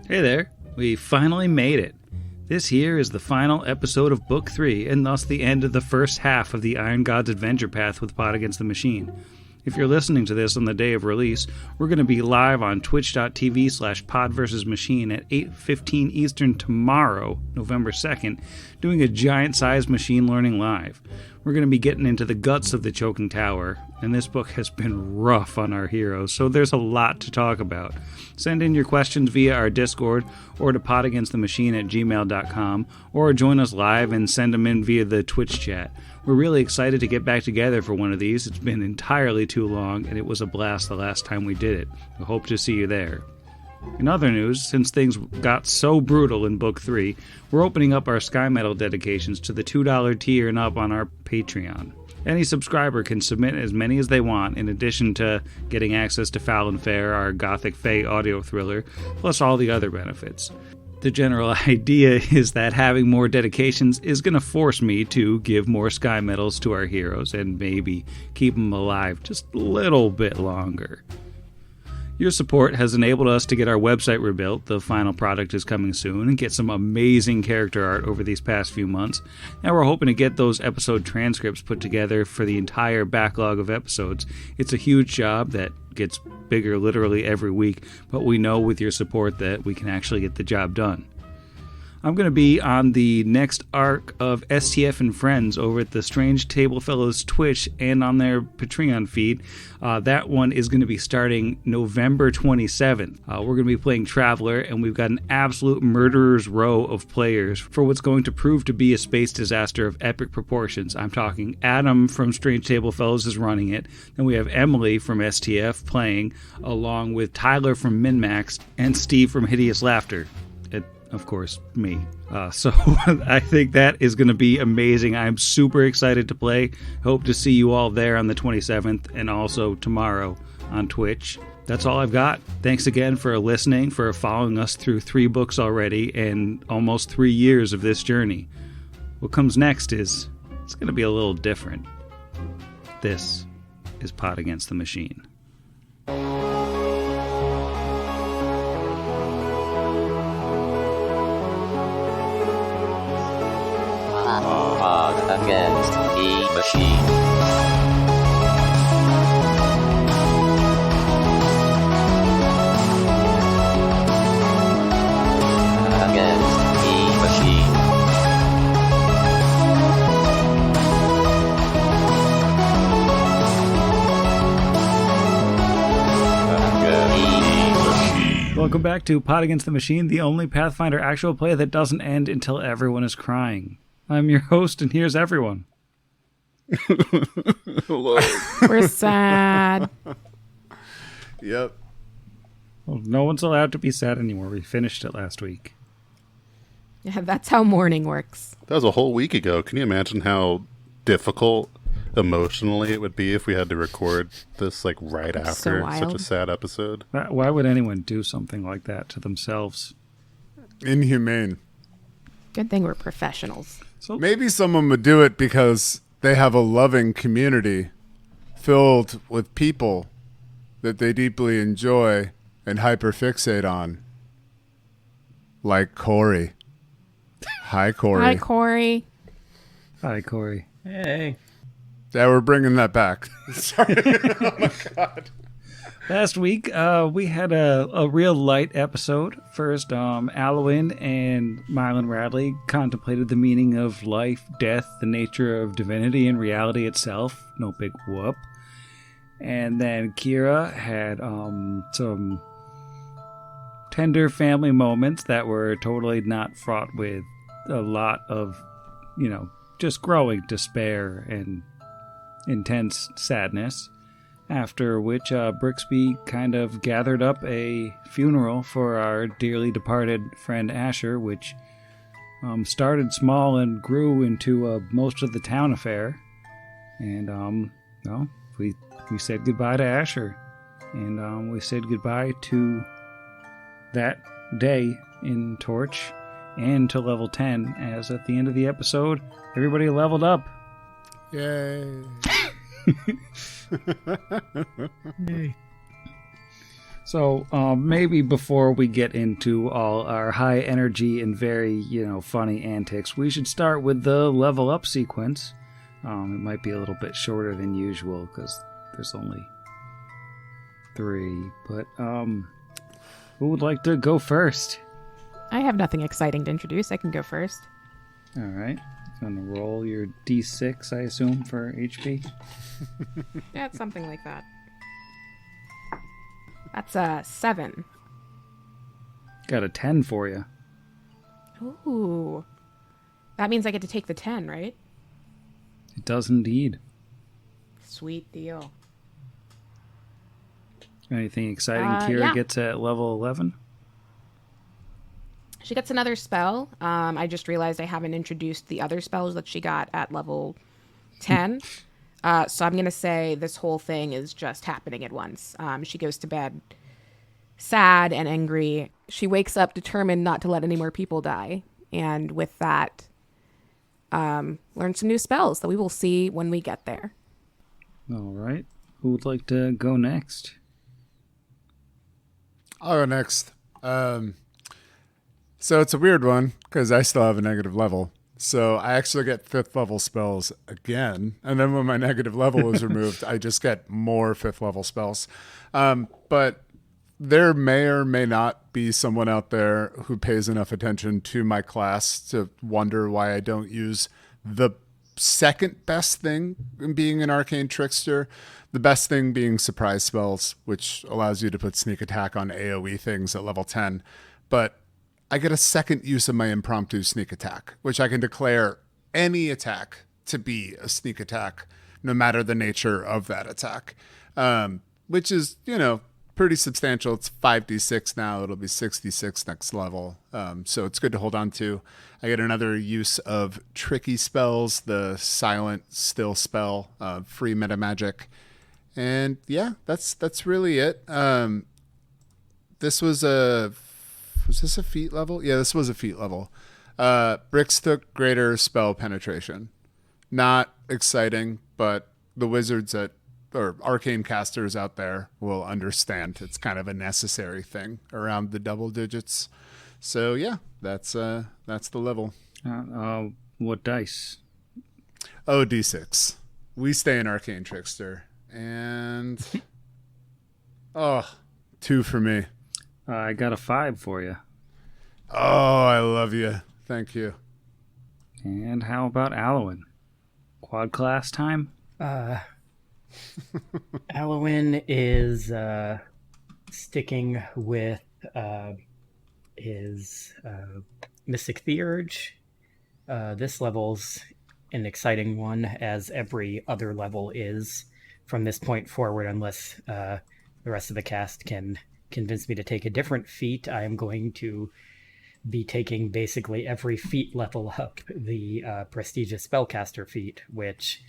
Hey there, we finally made it. This here is the final episode of Book 3, and thus the end of the first half of the Iron God's adventure path with Pod Against the Machine. If you're listening to this on the day of release, we're going to be live on twitch.tv/podversusmachine at 8:15 Eastern tomorrow, November 2nd, doing a giant-sized machine learning live. We're going to be getting into the guts of the Choking Tower, and this book has been rough on our heroes, so there's a lot to talk about. Send in your questions via our Discord or to podagainstthemachine@gmail.com, or join us live and send them in via the Twitch chat. We're really excited to get back together for one of these. It's been entirely too long, and it was a blast the last time we did it. We hope to see you there. In other news, since things got so brutal in Book 3, we're opening up our Sky Medal dedications to the $2 tier and up on our Patreon. Any subscriber can submit as many as they want, in addition to getting access to Foul and Fair, our Gothic Fae audio thriller, plus all the other benefits. The general idea is that having more dedications is going to force me to give more Sky Medals to our heroes and maybe keep them alive just a little bit longer. Your support has enabled us to get our website rebuilt. The final product is coming soon, and get some amazing character art over these past few months. And we're hoping to get those episode transcripts put together for the entire backlog of episodes. It's a huge job that gets bigger literally every week, but we know with your support that we can actually get the job done. I'm going to be on the next arc of STF and Friends over at the Strange Table Fellows Twitch and on their Patreon feed. That one is going to be starting November 27th. We're going to be playing Traveler, and we've got an absolute murderer's row of players for what's going to prove to be a space disaster of epic proportions. I'm talking Adam from Strange Table Fellows is running it. Then we have Emily from STF playing, along with Tyler from MinMax and Steve from Hideous Laughter. Of course, me. So I think that is going to be amazing. I'm super excited to play. Hope to see you all there on the 27th and also tomorrow on Twitch. That's all I've got. Thanks again for listening, for following us through 3 books already and almost 3 years of this journey. What comes next it's going to be a little different. This is Pod Against the Machine. Pod Against the Machine. Against the Machine. Welcome back to Pod Against the Machine, the only Pathfinder actual play that doesn't end until everyone is crying. I'm your host, and here's everyone. Hello. We're sad. Yep. Well, no one's allowed to be sad anymore. We finished it last week. Yeah, that's how mourning works. That was a whole week ago. Can you imagine how difficult emotionally it would be if we had to record this like right after such a sad episode? Why would anyone do something like that to themselves? Inhumane. Good thing we're professionals. So Maybe someone would do it because they have a loving community filled with people that they deeply enjoy and hyperfixate on. Like Corey. Hi, Corey. Hi, Corey. Hi, Corey. Hey. Yeah, we're bringing that back. Sorry. Oh, my God. Last week, we had a real light episode. First, Alwyn and Mylan Radley contemplated the meaning of life, death, the nature of divinity, and reality itself. No big whoop. And then Kira had some tender family moments that were totally not fraught with a lot of, just growing despair and intense sadness. After which Brixby kind of gathered up a funeral for our dearly departed friend Asher, which started small and grew into a most of the town affair. And we said goodbye to Asher, and we said goodbye to that day in Torch and to level 10, as at the end of the episode, everybody leveled up. Yay. Yay. So maybe before we get into all our high energy and very, funny antics, we should start with the level up sequence. It might be a little bit shorter than usual because there's only 3. But who would like to go first? I have nothing exciting to introduce. I can go first. All right. Gonna roll your D6, I assume, for HP. Yeah, it's something like that. That's a 7. Got a 10 for you. Ooh. That means I get to take the 10, right? It does indeed. Sweet deal. Anything exciting Kira gets at level 11? She gets another spell. I just realized I haven't introduced the other spells that she got at level 10. So I'm going to say this whole thing is just happening at once. She goes to bed sad and angry. She wakes up determined not to let any more people die. And with that, learn some new spells that we will see when we get there. All right. Who would like to go next? I'll go next. So it's a weird one because I still have a negative level. So I actually get 5th level spells again. And then when my negative level is removed, I just get more 5th level spells. But there may or may not be someone out there who pays enough attention to my class to wonder why I don't use the second best thing in being an arcane trickster. The best thing being surprise spells, which allows you to put sneak attack on AoE things at level 10. But I get a second use of my impromptu sneak attack, which I can declare any attack to be a sneak attack, no matter the nature of that attack, which is, pretty substantial. It's 5d6 now. It'll be 66 next level. So it's good to hold on to. I get another use of tricky spells, the silent still spell, free meta magic. And yeah, that's really it. Was this a feat level? Yeah, this was a feat level. Brix took greater spell penetration. Not exciting, but the wizards or arcane casters out there will understand. It's kind of a necessary thing around the double digits. So yeah, that's the level. What dice? Oh, D6. We stay an arcane trickster. And 2 for me. I got a 5 for you. Oh, I love you. Thank you. And how about Alwyn? Quad class time? Alwyn is sticking with his Mystic Theurge. This level's an exciting one, as every other level is from this point forward, unless the rest of the cast can convince me to take a different feat. I am going to be taking basically every feat level up. The prestigious spellcaster feat, which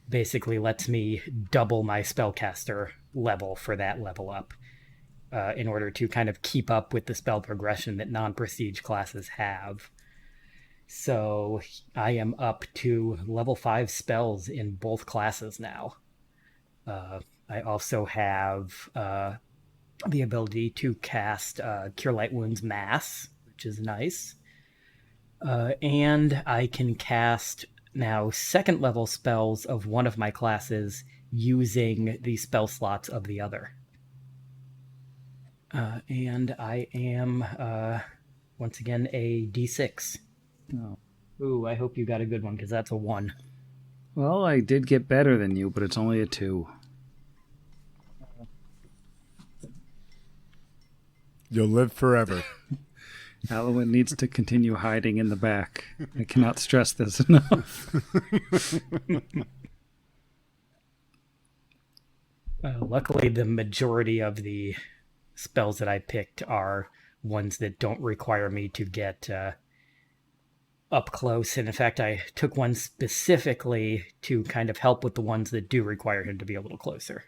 basically lets me double my spellcaster level for that level up, in order to kind of keep up with the spell progression that non-prestige classes have. So I am up to level 5 spells in both classes now. I also have the ability to cast Cure Light Wounds Mass, which is nice. And I can cast now 2nd level spells of one of my classes using the spell slots of the other. And I am, once again, a D6. Oh. Ooh, I hope you got a good one, because that's a 1. Well, I did get better than you, but it's only a 2. You'll live forever. Alwyn needs to continue hiding in the back. I cannot stress this enough. Luckily, the majority of the spells that I picked are ones that don't require me to get up close. And in fact, I took one specifically to kind of help with the ones that do require him to be a little closer.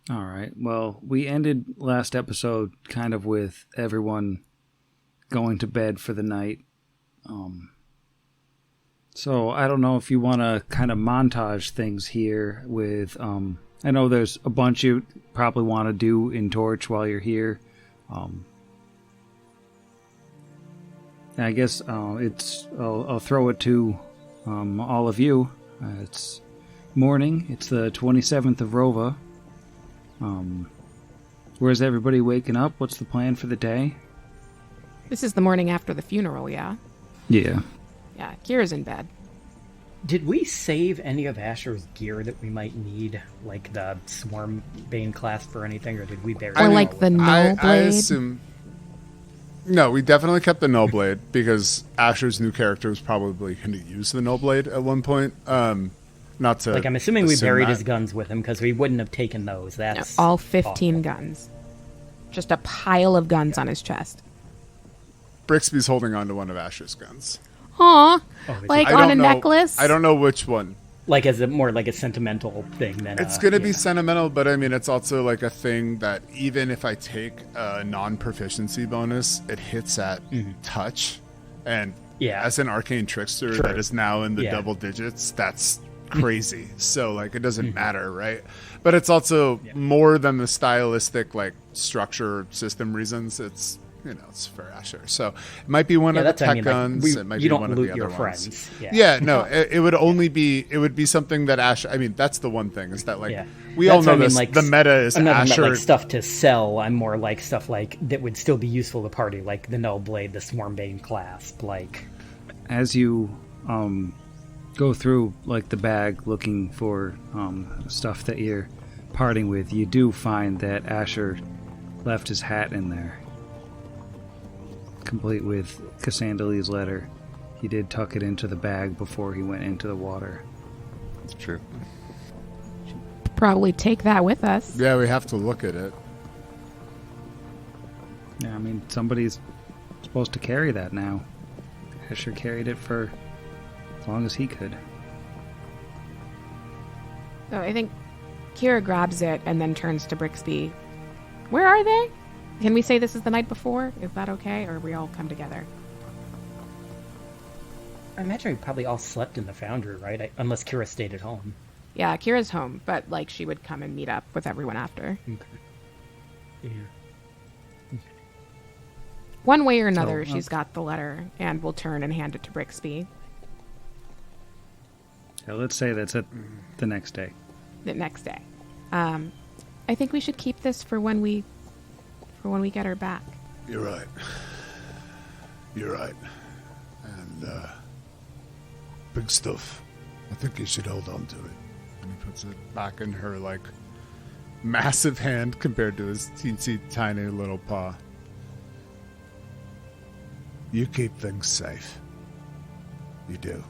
All right. Well, we ended last episode kind of with everyone going to bed for the night. So I don't know if you want to kind of montage things here with I know there's a bunch you probably want to do in Torch while you're here. I guess I'll throw it to all of you. It's morning. It's the 27th of Rova. Where's everybody waking up? What's the plan for the day? This is the morning after the funeral, yeah? Yeah. Yeah, Kira's in bed. Did we save any of Asher's gear that we might need, like the Swarm Bane clasp or anything, or did we bury Or it like all the with- null blade? I assume... No, we definitely kept the null blade because Asher's new character was probably going to use the null blade at one point. Not to Like, I'm assuming we assume buried that. his guns with him because we wouldn't have taken those. No, That's all 15 awful. guns. Just a pile of guns on his chest. Brixby's holding on to one of Asher's guns. Aw, Oh, it's like I on don't a know- necklace? I don't know which one. Like as a more like a sentimental thing than It's going to be yeah. sentimental, but I mean, it's also like a thing that even if I take a non-proficiency bonus, it hits at touch. And Yeah. as an arcane trickster Sure. that is now in the Yeah. double digits, that's crazy. So like, it doesn't matter, right? But it's also more than the stylistic like structure system reasons. It's it's for Asher. So it might be one Yeah, of the that's what I tech mean, like, guns. It might you be don't one of loot the your other ones. friends. Yeah, no, it would only be something that Asher. I mean, that's the one thing is that like Yeah. we all That's know what I mean, this. like, The meta is I'm not talking Asher. about like stuff to sell. I'm more like stuff like that would still be useful to the party, like the Null Blade, the Swarmbane clasp. Like, As you go through like the bag looking for stuff that you're parting with, you do find that Asher left his hat in there, complete with Cassandali's letter. He did tuck it into the bag before he went into the water. That's true. Probably take that with us. Yeah, we have to look at it. Yeah, I mean, somebody's supposed to carry that now. Asher carried it for as long as he could. So I think Kira grabs it and then turns to Brixby. Where are they? Can we say this is the night before? Is that okay? Or we all come together? I imagine we probably all slept in the foundry, right? Unless Kira stayed at home. Yeah, Kira's home, but like she would come and meet up with everyone after. Okay. Yeah. One way or another, So, she's got the letter and will turn and hand it to Brixby Yeah, let's say that's it the next day. the next day. I think we should keep this for when we get her back. You're right. You're right. And big stuff. I think you should hold on to it. And he puts it back in her like massive hand compared to his teensy tiny little paw. You keep things safe. You do.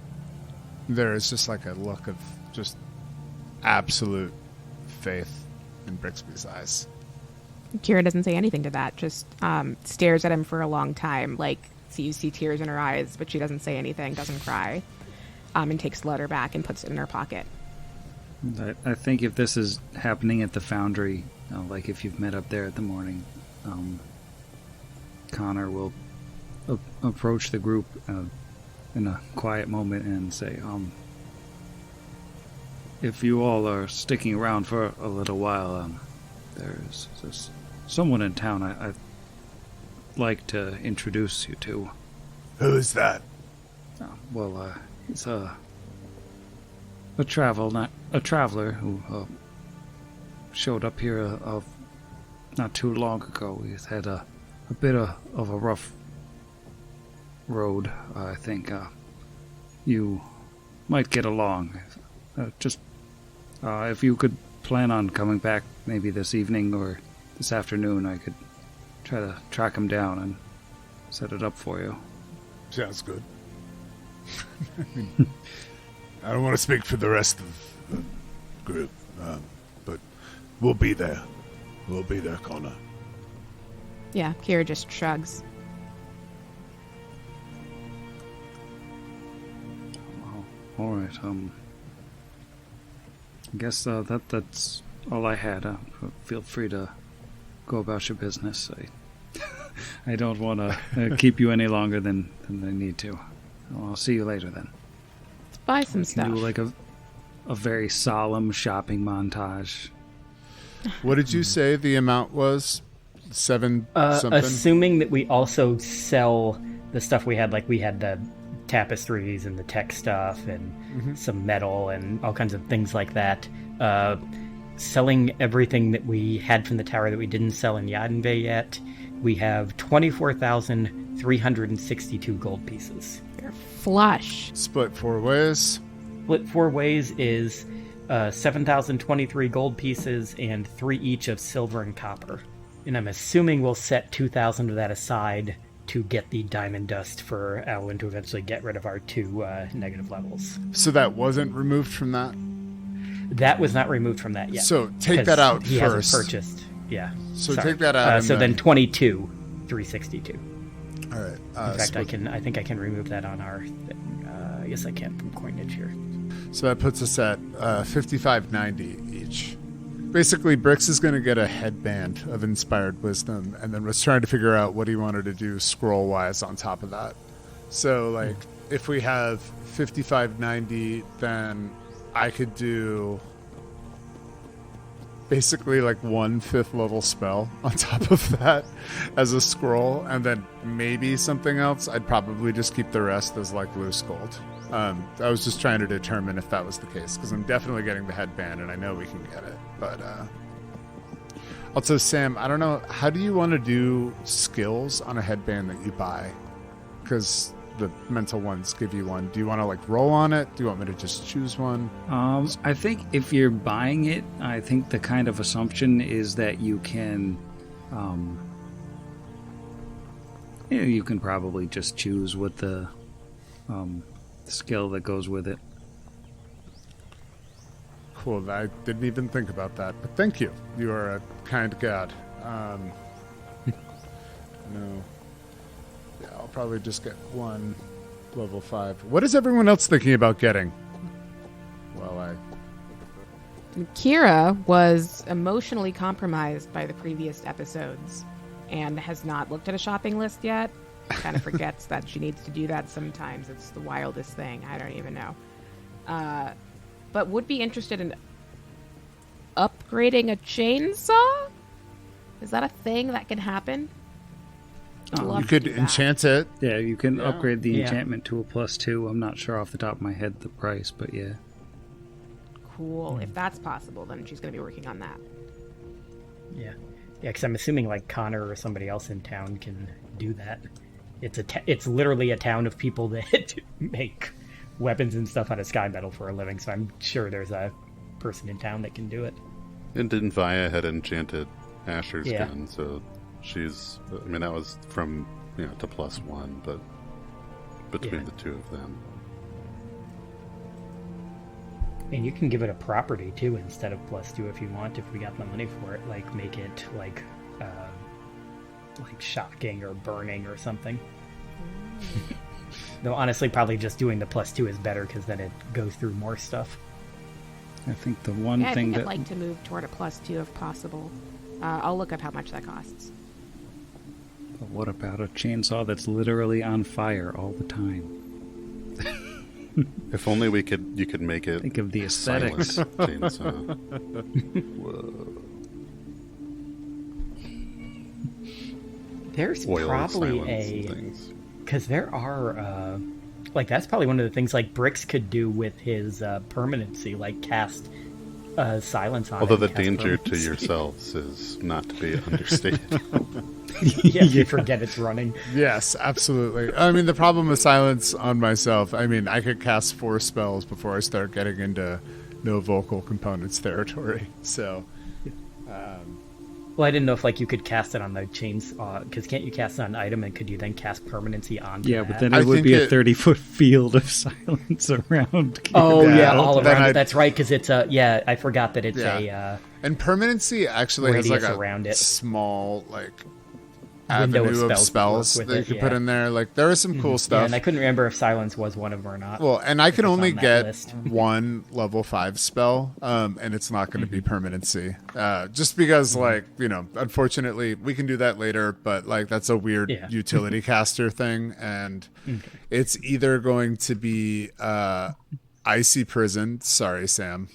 There is just like a look of just absolute faith in Brixby's eyes. Kira doesn't say anything to that, just stares at him for a long time, like you see tears in her eyes, but she doesn't say anything, doesn't cry, and takes the letter back and puts it in her pocket. I think if this is happening at the foundry, like if you've met up there at the morning, Connor will approach the group in a quiet moment and say, if you all are sticking around for a little while, there's someone in town I'd like to introduce you to. Who is that? He's a traveler who showed up here not too long ago. He's had a bit of a rough road. I think you might get along. If you could plan on coming back maybe this evening or this afternoon, I could try to track him down and set it up for you. Sounds good. I don't want to speak for the rest of the group, but we'll be there. We'll be there, Connor. Yeah, Kira just shrugs. All right. I guess that's all I had. Feel free to go about your business. I don't want to keep you any longer than I need to. I'll see you later then. Let's buy some We can stuff. do like a very solemn shopping montage. What did you say the amount was? 7 something? Assuming that we also sell the stuff we had, like we had the tapestries and the tech stuff and some metal and all kinds of things like that. Selling everything that we had from the tower that we didn't sell in Yadenve yet, we have 24,362 gold pieces. You're flush. Split 4 ways. Split 4 ways is 7,023 gold pieces and 3 each of silver and copper. And I'm assuming we'll set 2,000 of that aside to get the diamond dust for Alwyn to eventually get rid of our 2 negative levels. So that wasn't removed from that? That was not removed from that yet. So take that out he first. Hasn't purchased. Yeah. So Sorry. take that out. So then 22,362. All right. In fact, I think I can remove that on our. Yes, I can from coinage here. So that puts us at 5590 each. Basically, Brix is going to get a headband of inspired wisdom, and then was trying to figure out what he wanted to do scroll-wise on top of that. So, like, if we have 5590, then I could do basically like 1 5th level spell on top of that as a scroll, and then maybe something else. I'd probably just keep the rest as like loose gold. I was just trying to determine if that was the case, because I'm definitely getting the headband and I know we can get it. But also, Sam, I don't know, how do you want to do skills on a headband that you buy? Because the mental ones give you one. Do you want to like roll on it? Do you want me to just choose one? I think if you're buying it, I think the kind of assumption is that you can, you can probably just choose what the skill that goes with it. Cool. I didn't even think about that, but thank you. You are a kind god. No. Yeah, I'll probably just get 1 level 5. What is everyone else thinking about getting? Well, Kira was emotionally compromised by the previous episodes and has not looked at a shopping list yet. Kind of forgets that she needs to do that sometimes. It's the wildest thing. I don't even know. But would be interested in upgrading a chainsaw? Is that a thing that can happen? you could enchant it. Yeah, you can upgrade the enchantment to a +2. I'm not sure off the top of my head the price, but yeah. Cool. If that's possible, then she's going to be working on that. Yeah, because I'm assuming like Connor or somebody else in town can do that. It's literally a town of people that make weapons and stuff out of sky metal for a living, so I'm sure there's a person in town that can do it. And didn't Vaya had enchanted Asher's gun, so she's, I mean, that was from, to +1, but between the two of them. And you can give it a property too instead of +2 if you want, if we got the money for it, like make it like shocking or burning or something. Though honestly, probably just doing the +2 is better because then it goes through more stuff. I think the one thing that I'd like to move toward a +2 if possible. I'll look up how much that costs. But what about a chainsaw that's literally on fire all the time? If only you could make it. Think of the aesthetics. Silent chainsaw. Whoa. There's Oil probably because there are that's probably one of the things like Brix could do with his permanency, like cast silence on. Although it the danger to yourselves is not to be understated. You forget it's running. Yes, absolutely. I mean, the problem with silence on myself, I mean, I could cast 4 spells before I start getting into no vocal components territory. So, well, I didn't know if you could cast it on the chainsaw, because can't you cast it on an item, and could you then cast permanency onto that? But then it would be a 30-foot field of silence around. Oh, all around it. That's right, because it's I forgot that it's a... and permanency actually has around it. Small, avenue of spells that you can put in there. There is some cool stuff. Yeah, and I couldn't remember if silence was one of them or not. Well, and I can only get 1 level 5 spell, and it's not going to be permanency. Just because, unfortunately, we can do that later, but that's a weird utility caster thing, and it's either going to be Icy Prison, sorry, Sam,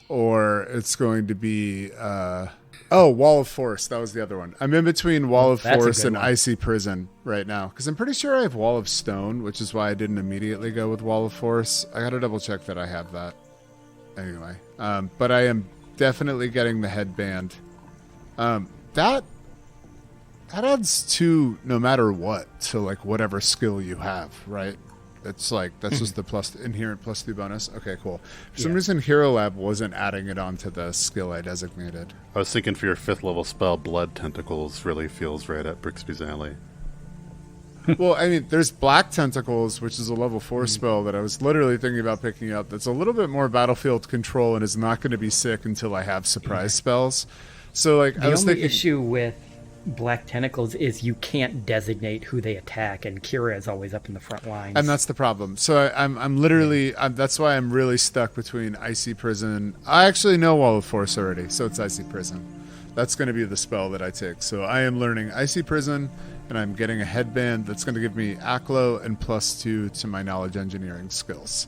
or it's going to be Oh, Wall of Force. That was the other one. I'm in between Wall of That's a Force good and one. Icy Prison right now. Because I'm pretty sure I have Wall of Stone, which is why I didn't immediately go with Wall of Force. I got to double check that I have that. Anyway. But I am definitely getting the headband. That adds 2 no matter what to like whatever skill you have, right? That's just the inherent +2 bonus. Okay, cool. For some reason, Hero Lab wasn't adding it onto the skill I designated. I was thinking for your 5th level spell, Blood Tentacles really feels right at Brixby's alley. Well, I mean, there's Black Tentacles, which is a level 4 spell that I was literally thinking about picking up. That's a little bit more battlefield control and is not going to be sick until I have surprise spells. So, like, The I was only thinking, issue with Black Tentacles is you can't designate who they attack, and Kira is always up in the front lines. and that's the problem. So I'm literally that's why I'm really stuck between Icy Prison. I actually know Wall of Force already, so it's Icy Prison. That's going to be the spell that I take. So I am learning Icy Prison, and I'm getting a headband that's going to give me Aklo and +2 to my knowledge engineering skills,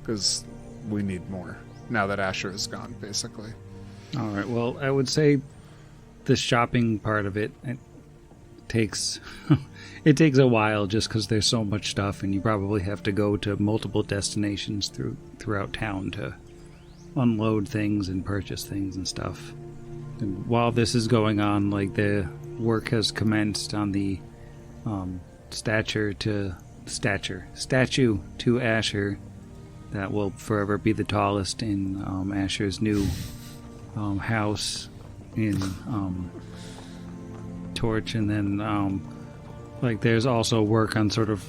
because we need more now that Asher is gone, basically. All right. Well, I would say the shopping part of it takes it takes a while just because there's so much stuff, and you probably have to go to multiple destinations throughout town to unload things and purchase things and stuff. And while this is going on, like the work has commenced on the statue to Asher that will forever be the tallest in Asher's new house in Torch. And then like there's also work on sort of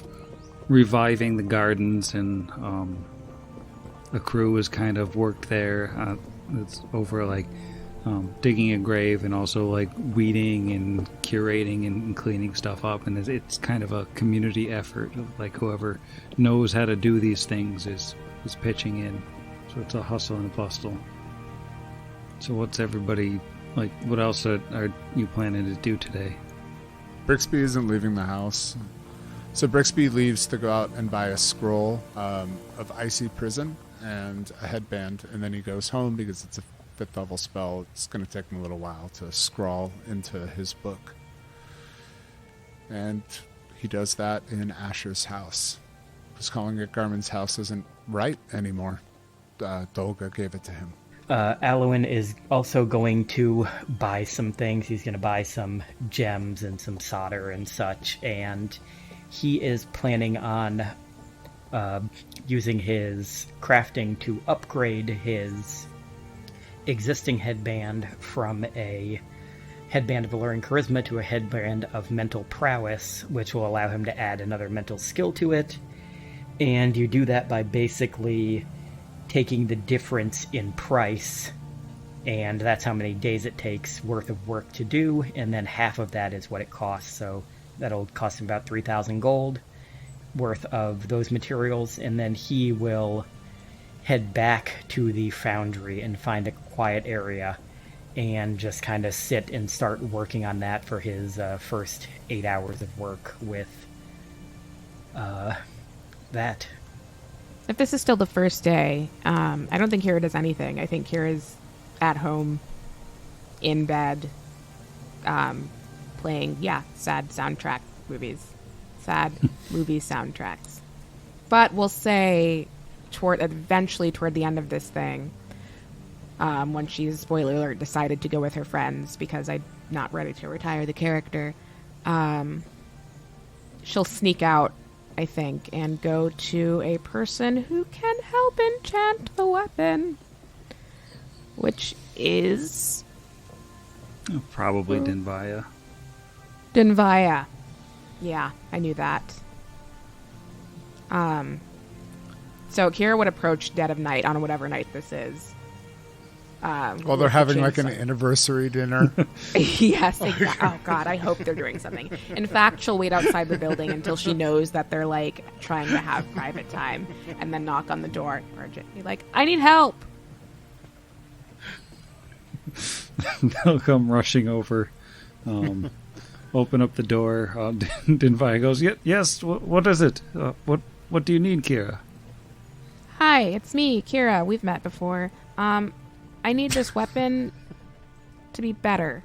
reviving the gardens, and a crew is kind of worked there. It's over like digging a grave and also like weeding and curating and cleaning stuff up, and it's kind of a community effort. Like whoever knows how to do these things is pitching in, so it's a hustle and a bustle. So what's everybody like? What else are you planning to do today? Brixby isn't leaving the house. So Brixby leaves to go out and buy a scroll of Icy Prison and a headband, and then he goes home because it's a 5th level spell. It's going to take him a little while to scrawl into his book. And he does that in Asher's house. Because calling it Garmin's house isn't right anymore. Dolga gave it to him. Alwyn is also going to buy some things. He's going to buy some gems and some solder and such, and he is planning on using his crafting to upgrade his existing headband from a headband of alluring charisma to a headband of mental prowess, which will allow him to add another mental skill to it. And you do that by basically taking the difference in price, and that's how many days it takes worth of work to do, and then half of that is what it costs. So that'll cost him about 3,000 gold worth of those materials, and then he will head back to the foundry and find a quiet area and just kind of sit and start working on that for his first 8 hours of work with that. If this is still the first day, I don't think Kira does anything. I think Kira's at home, in bed, playing, sad soundtrack movies. Sad movie soundtracks. But we'll say eventually toward the end of this thing, when she's, spoiler alert, decided to go with her friends because I'm not ready to retire the character, she'll sneak out, I think, and go to a person who can help enchant the weapon, which is Probably Dinvaya. Dinvaya. Yeah, I knew that. So Kira would approach dead of night on whatever night this is. Well, they're having like an anniversary dinner. Yes, exactly. Oh god, I hope they're doing something. In fact, she'll wait outside the building until she knows that they're like trying to have private time, and then knock on the door urgently, like, I need help. They'll come rushing over, open up the door. Dinvaya goes, yes, what is it? What do you need, Kira? Hi, it's me, Kira. We've met before. I need this weapon to be better.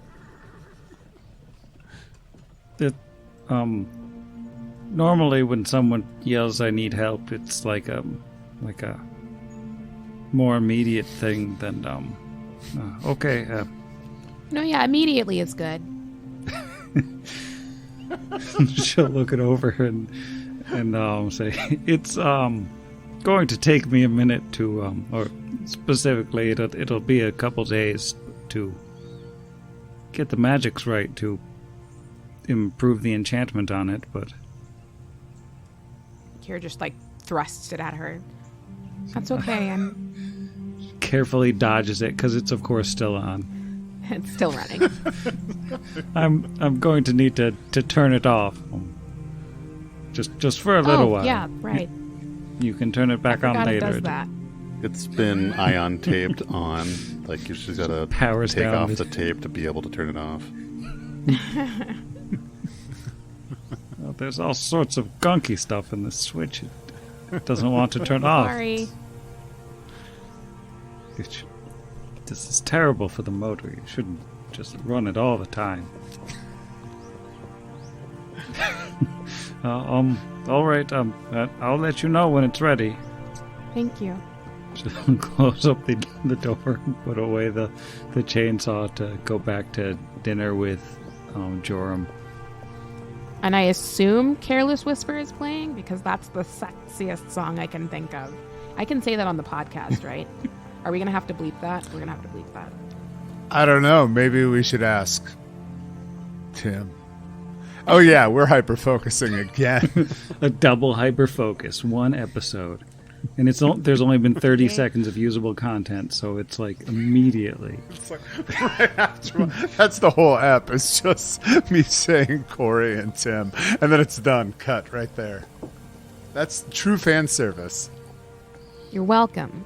It, normally when someone yells, "I need help," it's like a more immediate thing than okay. No, yeah, immediately is good. She'll look it over and say, "It's going to take me a minute to or specifically it'll be a couple days to get the magics right to improve the enchantment on it, but." Kira just like thrusts it at her. That's okay. I'm Carefully dodges it because it's of course still on. It's still running. I'm going to need to turn it off. Just for a little while. Yeah, right. You can turn it back on Forgot later. it does that. It's been ion taped on. Like you just gotta Powers take down off the- the tape to be able to turn it off. Well, there's all sorts of gunky stuff in this switch. It doesn't want to turn off. Sorry. This is terrible for the motor. You shouldn't just run it all the time. All right. I'll let you know when it's ready. Thank you. She'll close up the door and put away the chainsaw to go back to dinner with Joram. And I assume Careless Whisper is playing because that's the sexiest song I can think of. I can say that on the podcast, right? Are we going to have to bleep that? We're going to have to bleep that. I don't know. Maybe we should ask Tim. Oh, yeah, we're hyper-focusing again. A double hyper focus, one episode. And there's only been 30 seconds of usable content, so it's like immediately. It's like right after that's the whole app. It's just me saying Corey and Tim, and then it's done. Cut right there. That's true fan service. You're welcome.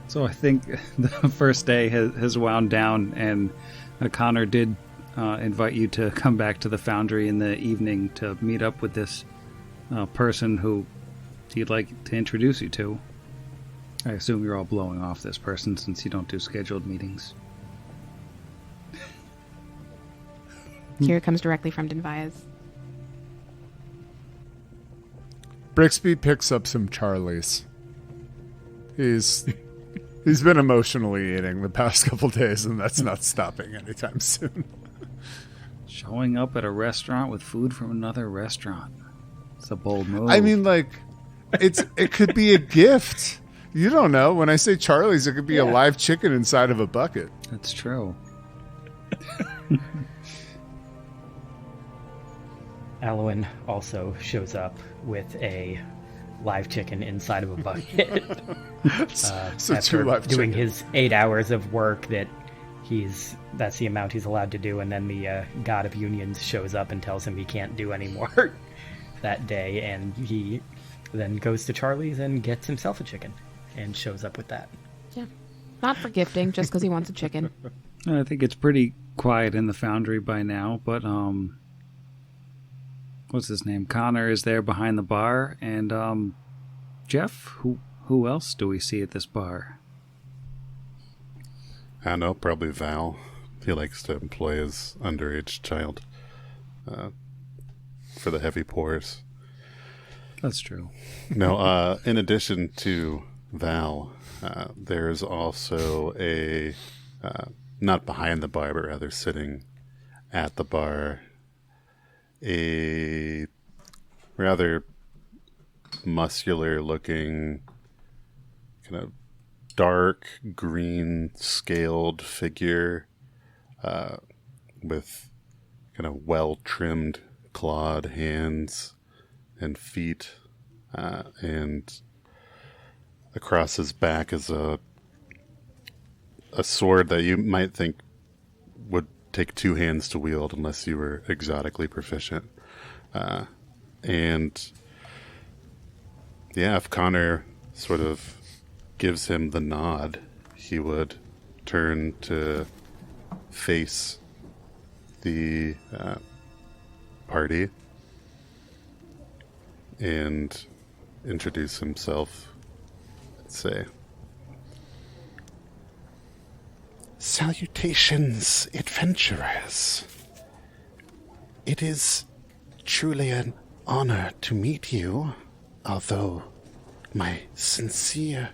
So I think the first day has wound down, and Connor did invite you to come back to the foundry in the evening to meet up with this person who he'd like to introduce you to. I assume you're all blowing off this person since you don't do scheduled meetings. Kira comes directly from Denvia's. Brixby picks up some Charlies. He's been emotionally eating the past couple days, and that's not stopping anytime soon. Showing up at a restaurant with food from another restaurant. It's a bold move. I mean, like, it could be a gift. You don't know. When I say Charlie's, it could be a live chicken inside of a bucket. That's true. Alwyn also shows up with a live chicken inside of a bucket. So after two live doing chicken. his 8 hours of work that's the amount he's allowed to do, and then the God of Unions shows up and tells him he can't do any more that day, and he then goes to Charlie's and gets himself a chicken and shows up with that. Yeah. Not for gifting, just because he wants a chicken. I think it's pretty quiet in the foundry by now, but what's his name? Connor is there behind the bar, and Jeff, who else do we see at this bar? I don't know, probably Val. He likes to employ his underage child for the heavy pours. That's true. No, in addition to Val, there's also a, not behind the bar, but rather sitting at the bar, a rather muscular looking, kind of dark green scaled figure with kind of well trimmed clawed hands and feet, and across his back is a sword that you might think would take two hands to wield unless you were exotically proficient. And yeah, if Connor sort of gives him the nod, he would turn to face the party and introduce himself and say, Salutations, adventurers. It is truly an honor to meet you, although my sincere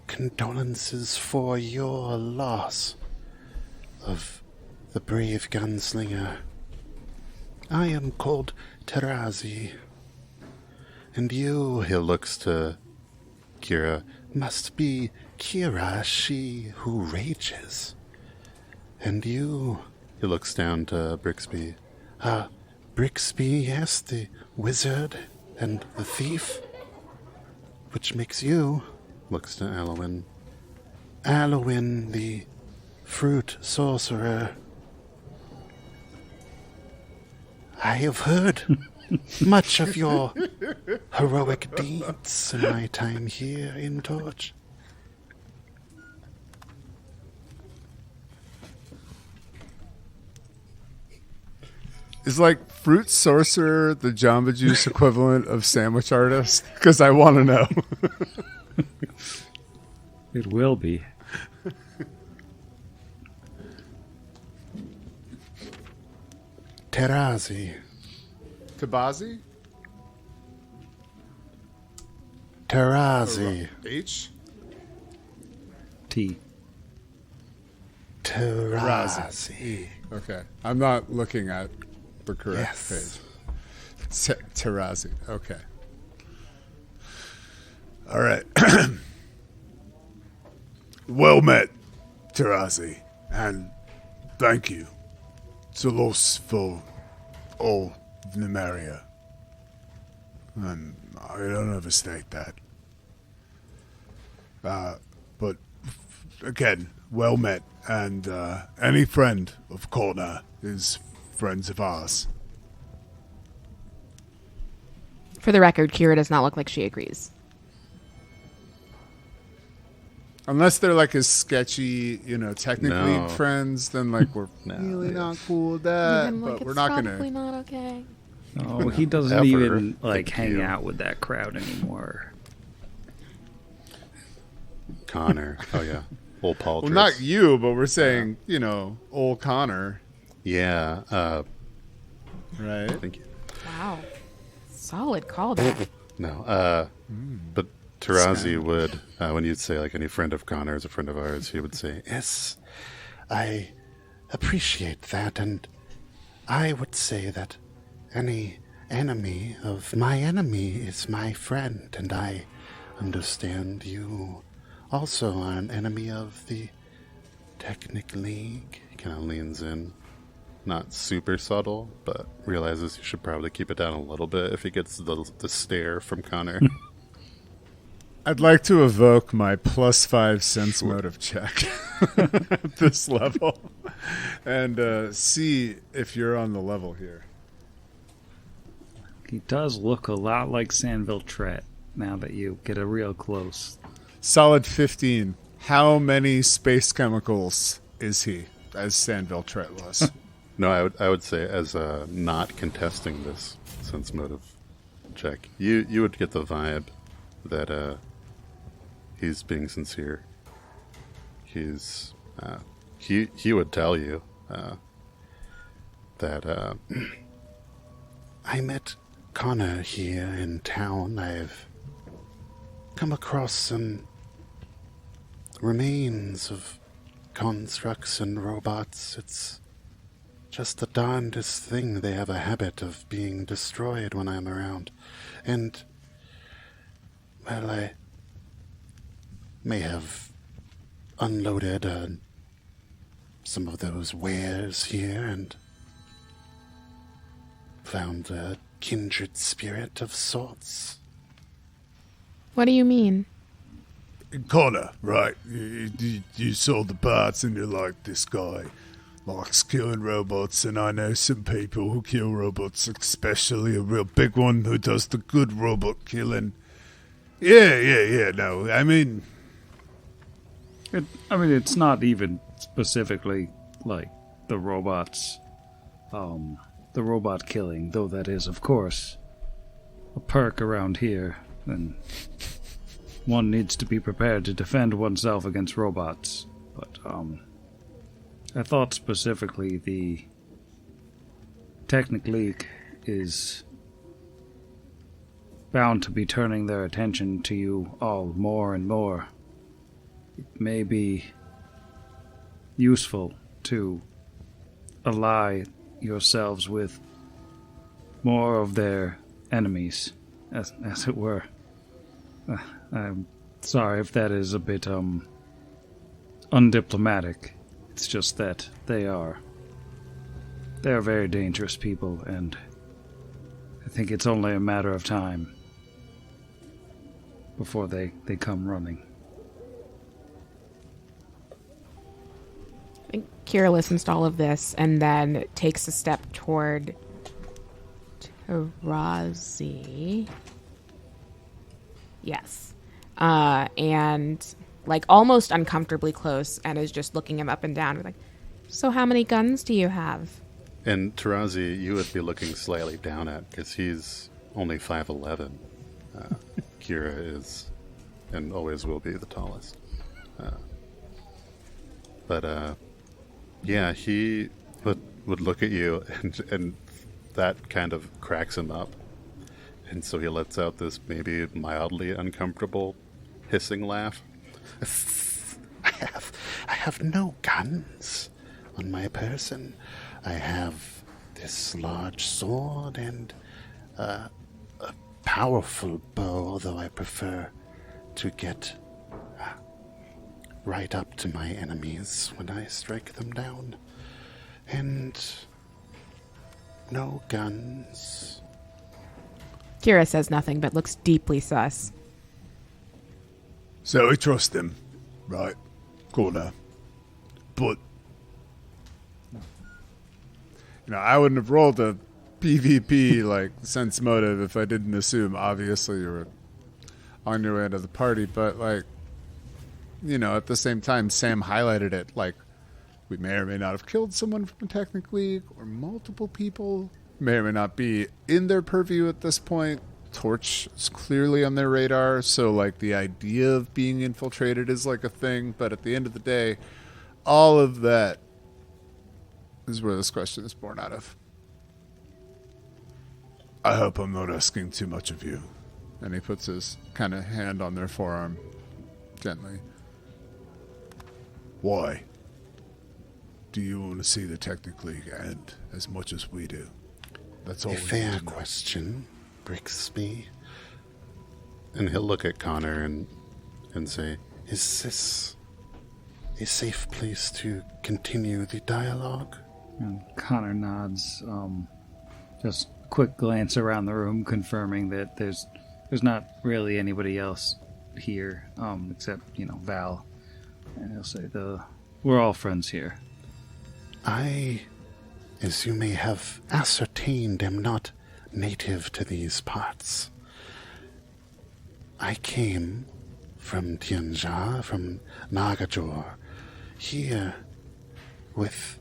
condolences for your loss of the brave gunslinger. I am called Tarazi, and you, he looks to Kira, must be Kira, she who rages. And you, he looks down to Brixby. Brixby, yes, the wizard and the thief. Which makes you, looks to Alwyn. Alwyn, the fruit sorcerer. I have heard much of your heroic deeds in my time here in Torch. Is like fruit sorcerer the Jamba Juice equivalent of sandwich artist? Because I want to know. It will be. Tarazi. Tabazi? Tarazi. H? T. Tarazi. Okay. I'm not looking at the correct Yes. page. Tarazi. Okay. All right. Well met, Tarazi. And thank you. Zelos for all of Numeria. And I don't overstate that. But again, well met. And any friend of Connor is friends of ours. For the record, Kira does not look like she agrees. Unless they're like as sketchy, technically No. friends, then like we're No, really yeah. not cool with that. But we're not probably gonna. not okay. Oh, he doesn't Ever. even like Thank hang you. out with that crowd anymore. Connor. Oh, yeah. Old Paul. Well, not you, but we're saying, old Connor, Yeah. right? Thank you. Wow. Solid call there. No. But Tarazi would, when you'd say, like, any friend of Connor is a friend of ours, he would say, yes, I appreciate that, and I would say that any enemy of my enemy is my friend, and I understand you also are an enemy of the Technic League. He kind of leans in. Not super subtle, but realizes he should probably keep it down a little bit if he gets the stare from Connor. I'd like to evoke my +5 sense motive check at this level and see if you're on the level here. He does look a lot like Sanville Tret now that you get a real close. Solid 15. How many space chemicals is he, as Sandville Tret was? No, I would say as not contesting this sense motive check, you would get the vibe that he's being sincere. He's he would tell you that I met Connor here in town. I've come across some remains of constructs and robots. It's just the darndest thing. They have a habit of being destroyed when I'm around. And, well, I may have unloaded some of those wares here and found a kindred spirit of sorts. What do you mean? Connor, right? You saw the parts and you're like, this guy likes killing robots, and I know some people who kill robots, especially a real big one who does the good robot killing. Yeah, no, I mean... It's not even specifically like the robots, the robot killing, though that is, of course, a perk around here, and one needs to be prepared to defend oneself against robots. But, I thought specifically the Technic is bound to be turning their attention to you all more and more. It may be useful to ally yourselves with more of their enemies, as it were. I'm sorry if that is a bit undiplomatic. It's just that they are very dangerous people, and I think it's only a matter of time before they come running. I think Kira listens to all of this and then takes a step toward Tarazi. Yes. And like almost uncomfortably close, and is just looking him up and down. Like, so how many guns do you have? And Tarazi, you would be looking slightly down at, because he's only 5'11". Kira is, and always will be, the tallest. But yeah, he would look at you, and that kind of cracks him up. And so he lets out this maybe mildly uncomfortable hissing laugh. I have no guns on my person. I have this large sword and a powerful bow, although I prefer to get right up to my enemies when I strike them down. And no guns. Kira says nothing, but looks deeply sus. So we trust him, right? Cool. But I wouldn't have rolled a PvP like sense motive if I didn't assume. Obviously, you were on your way to the party, but like, at the same time, Sam highlighted it. Like, we may or may not have killed someone from the Technic League, or multiple people may or may not be in their purview at this point. Torch is clearly on their radar, so like the idea of being infiltrated is like a thing, but at the end of the day, all of that is where this question is born out of. I hope I'm not asking too much of you. And he puts his kind of hand on their forearm gently. Why do you want to see the Technic League end as much as we do? That's all. A fair question, Brixby. And he'll look at Connor and say, Is this a safe place to continue the dialogue? And Connor nods, just quick glance around the room, confirming that there's not really anybody else here, except, Val. And he'll say, we're all friends here. I, as you may have ascertained, am not native to these parts. I came from Tianjia, from Nagajor, here with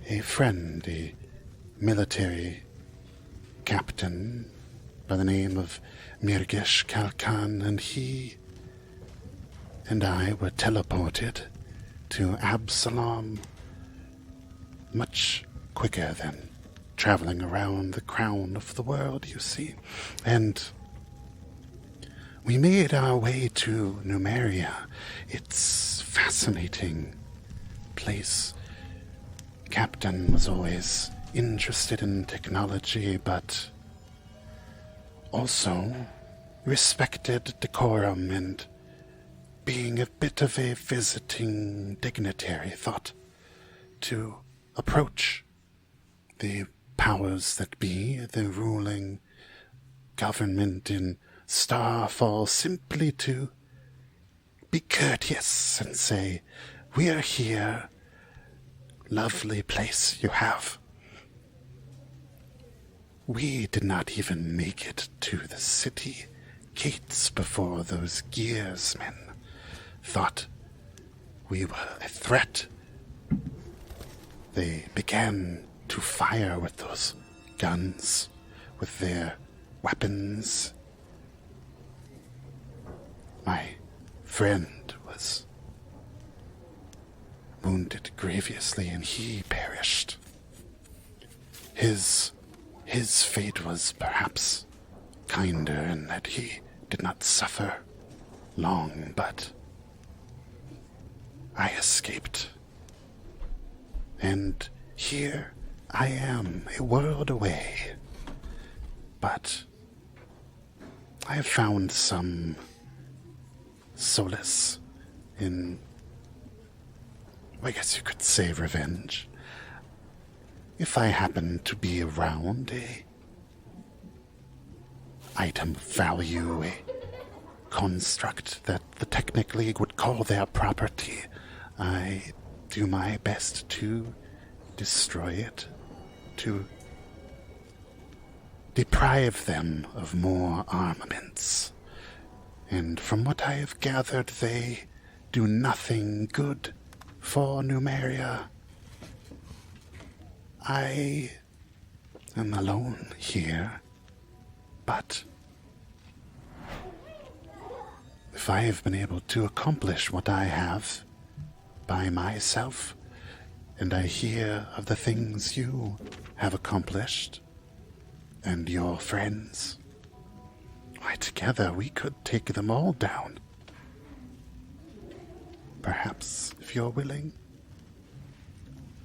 a friend, a military captain by the name of Mirgesh Kalkan, and he and I were teleported to Absalom much quicker than traveling around the crown of the world, you see. And we made our way to Numeria. It's a fascinating place. Captain was always interested in technology, but also respected decorum, and being a bit of a visiting dignitary, thought to approach the powers that be, the ruling government in Starfall, simply to be courteous and say, "We're here. Lovely place you have." We did not even make it to the city gates before those gearsmen thought we were a threat. They began to fire with those guns, with their weapons. My friend was wounded grievously, and he perished. His fate was perhaps kinder in that he did not suffer long, but I escaped. And here I am, a world away. But I have found some solace in, I guess you could say, revenge. If I happen to be around a item of value, a construct that the Technic League would call their property, I do my best to destroy it, to deprive them of more armaments. And from what I have gathered, they do nothing good for Numeria. I am alone here, but if I have been able to accomplish what I have by myself, and I hear of the things you have accomplished, and your friends, why, together we could take them all down. Perhaps, if you're willing.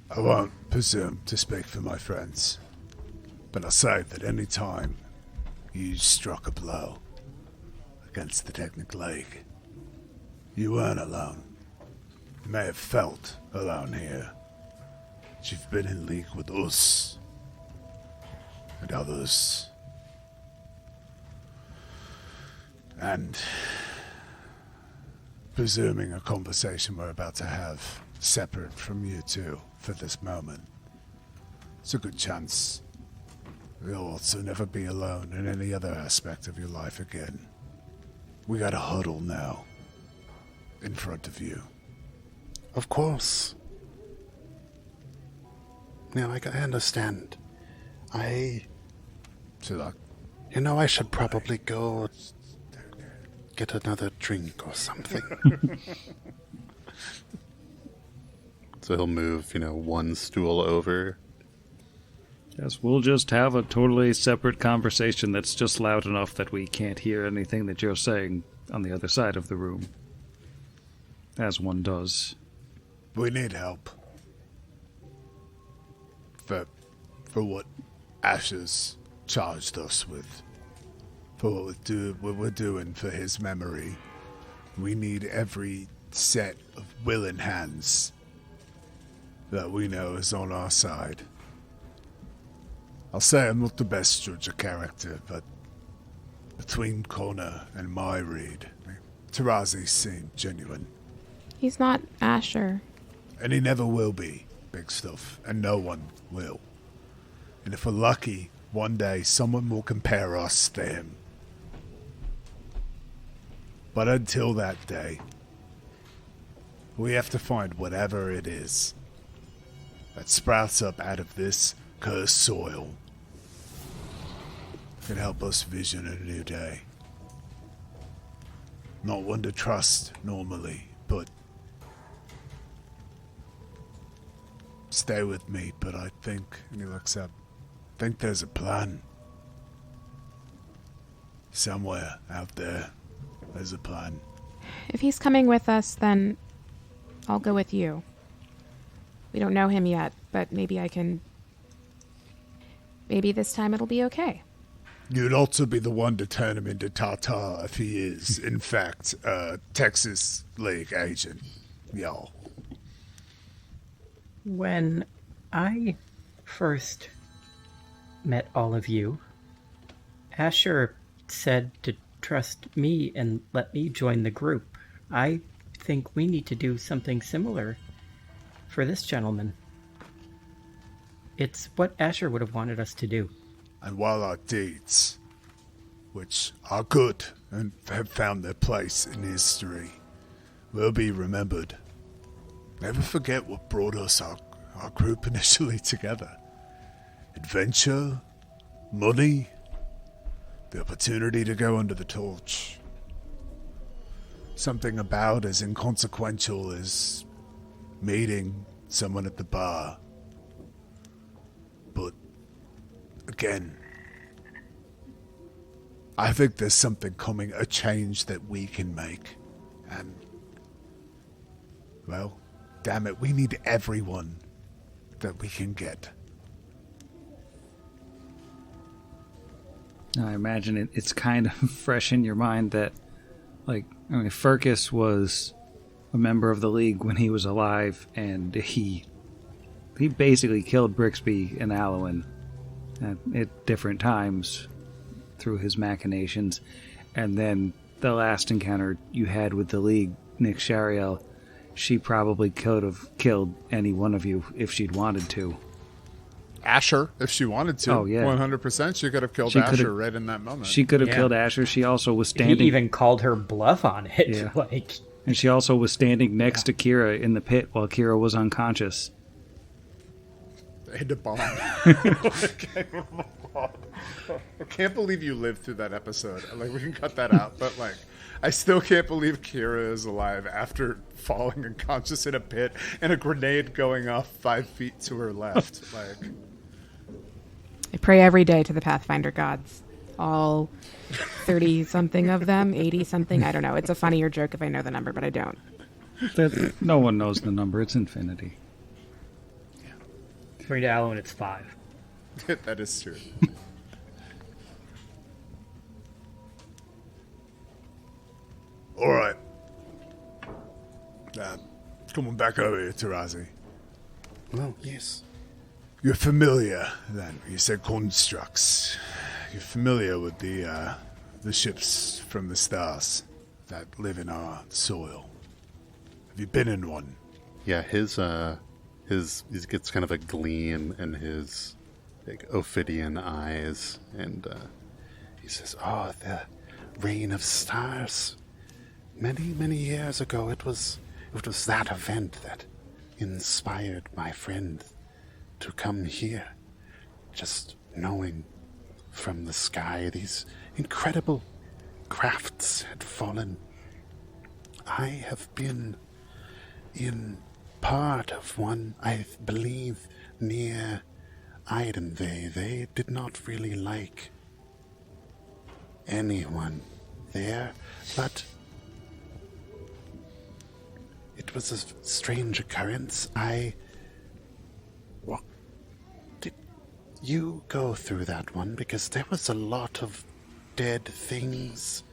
I won't presume to speak for my friends, but I'll say that any time you struck a blow against the Technic League, you weren't alone. You may have felt alone here, but you've been in league with us and others. And presuming a conversation we're about to have separate from you two for this moment, it's a good chance you'll also never be alone in any other aspect of your life again. We got a huddle now in front of you. Of course. Now, I understand. So like, I should probably go get another drink or something. So he'll move, one stool over. Yes, we'll just have a totally separate conversation that's just loud enough that we can't hear anything that you're saying on the other side of the room. As one does. we need help. For what Asher's charged us with. For what we're doing for his memory. We need every set of willing hands that we know is on our side. I'll say I'm not the best judge of character, but between Connor and my read, Tarazi seemed genuine. He's not Asher. And he never will be, big stuff, and no one will. And if we're lucky, one day someone will compare us to him. But until that day, we have to find whatever it is that sprouts up out of this cursed soil. Can help us vision a new day. Not one to trust normally, but stay with me, but I think, and he looks up, I think there's a plan. Somewhere out there, there's a plan. If he's coming with us, then I'll go with you. We don't know him yet, but maybe this time it'll be okay. You'd also be the one to turn him into Tata if he is, in fact, a Texas League agent. Y'all. When I first met all of you, Asher said to trust me and let me join the group. I think we need to do something similar for this gentleman. It's what Asher would have wanted us to do. And while our deeds, which are good and have found their place in history, will be remembered, never forget what brought us, our group, initially together. Adventure, money, the opportunity to go under the torch. Something about as inconsequential as meeting someone at the bar. But, again, I think there's something coming, a change that we can make. And, well, damn it, we need everyone that we can get. I imagine it's kind of fresh in your mind that, Furcus was a member of the League when he was alive, and he basically killed Brixby and Alwyn at different times through his machinations. And then the last encounter you had with the League, Nick Shariel, she probably could have killed any one of you if she'd wanted to. Asher, if she wanted to. Oh, yeah. 100% she could have killed Asher right in that moment. She could have killed Asher. She also was standing... He even called her bluff on it. Yeah. And she also was standing next to Kira in the pit while Kira was unconscious. They had to bond. I can't believe you lived through that episode. We can cut that out, but I still can't believe Kira is alive after falling unconscious in a pit and a grenade going off 5 feet to her left. I pray every day to the Pathfinder gods. All 30-something of them, 80-something, I don't know. It's a funnier joke if I know the number, but I don't. No one knows the number. It's infinity. According to Alan, it's 5. That is true. All right. Come on back over here, Tarazi. Oh, yes. You're familiar, then. You said constructs. You're familiar with the ships from the stars that live in our soil. Have you been in one? Yeah, he gets kind of a gleam in his ophidian eyes, and He says, "Oh, the reign of stars. Many, many years ago, it was that event that inspired my friend to come here. Just knowing from the sky these incredible crafts had fallen. I have been in part of one, I believe, near Eidenvey. They did not really like anyone there, but it was a strange occurrence. Did you go through that one? Because there was a lot of dead things,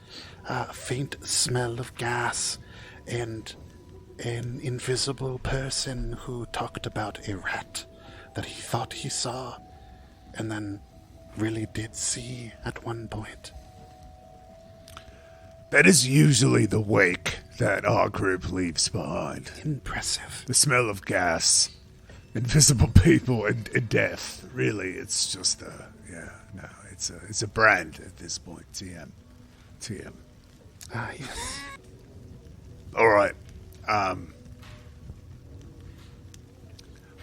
a faint smell of gas, and an invisible person who talked about a rat that he thought he saw, and then really did see at one point. That is usually the wake that our group leaves behind. Impressive. The smell of gas, invisible people, and death. Really, it's just it's a brand at this point. TM. Ah, yes. All right.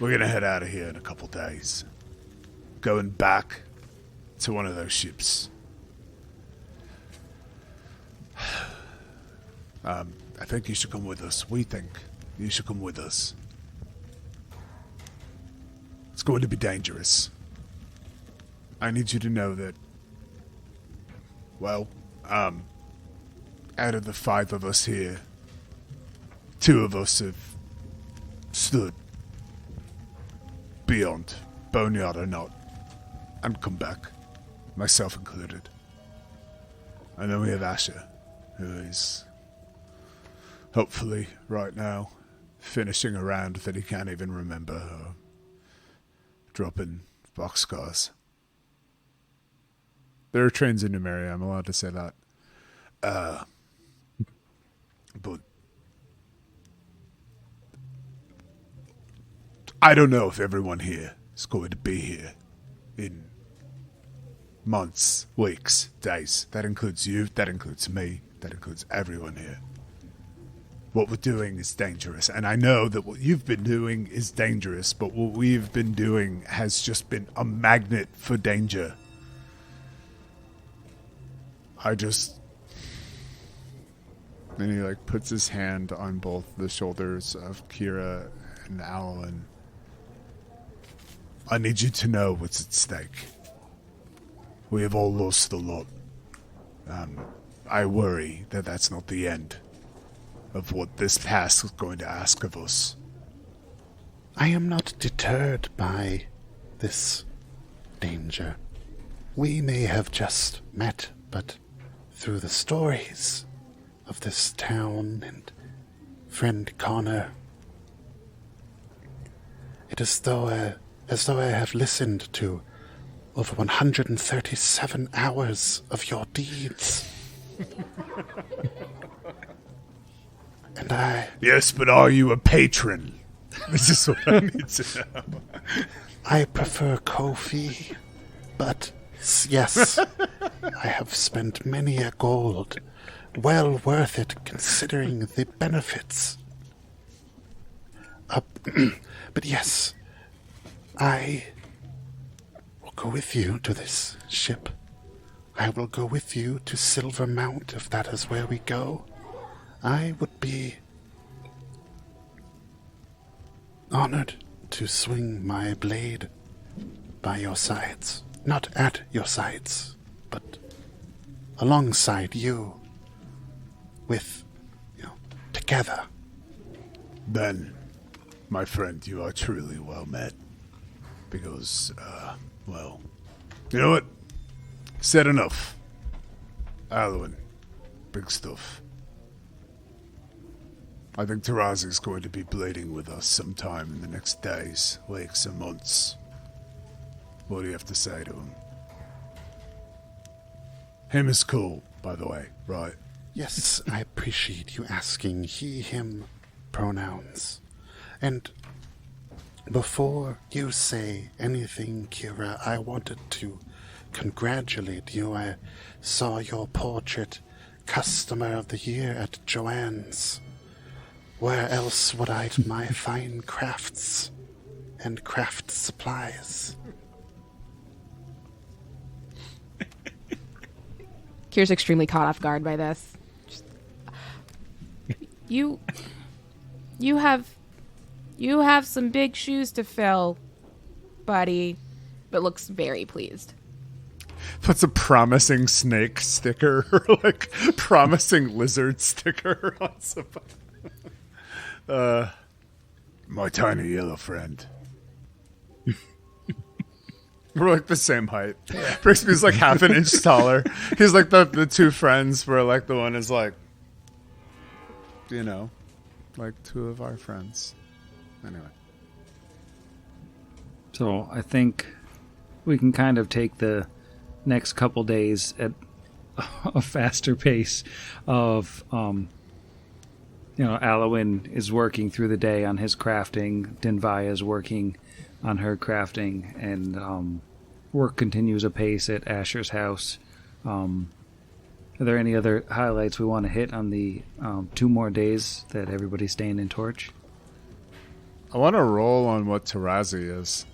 We're gonna head out of here in a couple days. Going back to one of those ships. I think you should come with us. We think you should come with us. It's going to be dangerous. I need you to know that, well, out of the 5 of us here, 2 of us have stood beyond, boneyard or not, and come back, myself included. And then we have Asher, who is hopefully right now finishing a round that he can't even remember, or dropping boxcars. There are trains in Numeria, I'm allowed to say that. But I don't know if everyone here is going to be here in months, weeks, days. That includes you, that includes me, that includes everyone here. What we're doing is dangerous, and I know that what you've been doing is dangerous, but what we've been doing has just been a magnet for danger. And he puts his hand on both the shoulders of Kira And Alan, I need you to know what's at stake. We have all lost a lot. I worry that that's not the end of what this past is going to ask of us. I am not deterred by this danger. We may have just met, but through the stories of this town and friend Connor, it is as though I have listened to over 137 hours of your deeds. And Yes, but are you a patron? This is what I need to know. I prefer Kofi, but yes, I have spent many a gold. Well worth it considering the benefits. But yes, I will go with you to this ship. I will go with you to Silver Mount if that is where we go. I would be honored to swing my blade by your sides. Not at your sides, but alongside you. With, together. Ben, my friend, you are truly well met. Because, well, you know what? Said enough. Alwyn, big stuff. I think Tarazi's going to be blading with us sometime in the next days, weeks, and months. What do you have to say to him? Him is cool, by the way, right? Yes, I appreciate you asking he, him pronouns. And before you say anything, Kira, I wanted to congratulate you. I saw your portrait Customer of the Year at Joanne's. Where else would I hide my fine crafts and craft supplies? Kira's extremely caught off guard by this. You have some big shoes to fill, buddy, but looks very pleased. Puts a promising snake sticker or like promising lizard sticker on somebody. My tiny yellow friend. We're like the same height. Brixby's like half an inch taller. He's like the two friends where like the one is like, like two of our friends. Anyway. So I think we can kind of take the next couple days at a faster pace of, Alwyn is working through the day on his crafting. Denvaya is working on her crafting, and work continues apace at Asher's house. Are there any other highlights we want to hit on the 2 more days that everybody's staying in Torch? I want to roll on what Tarazi is,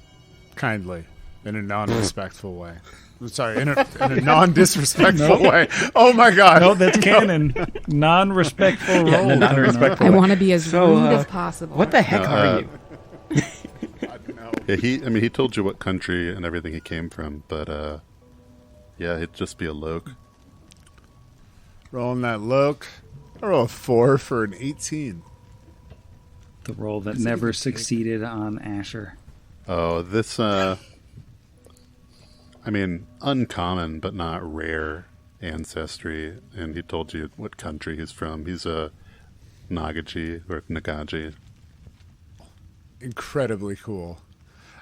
kindly, in a non-respectful way. I'm sorry, in a non-disrespectful way. Oh my God! No, that's canon. Non-respectful roll. Yeah, non-respectful. I want to be as rude as possible. What the heck are you? Yeah, he told you what country and everything he came from, but yeah, it'd just be a loke. Rolling that loke. I roll a 4 for an 18. The roll that never succeeded on Asher. Oh, this uncommon but not rare ancestry, and he told you what country he's from. He's a Nagaji or Nagaji. Incredibly cool.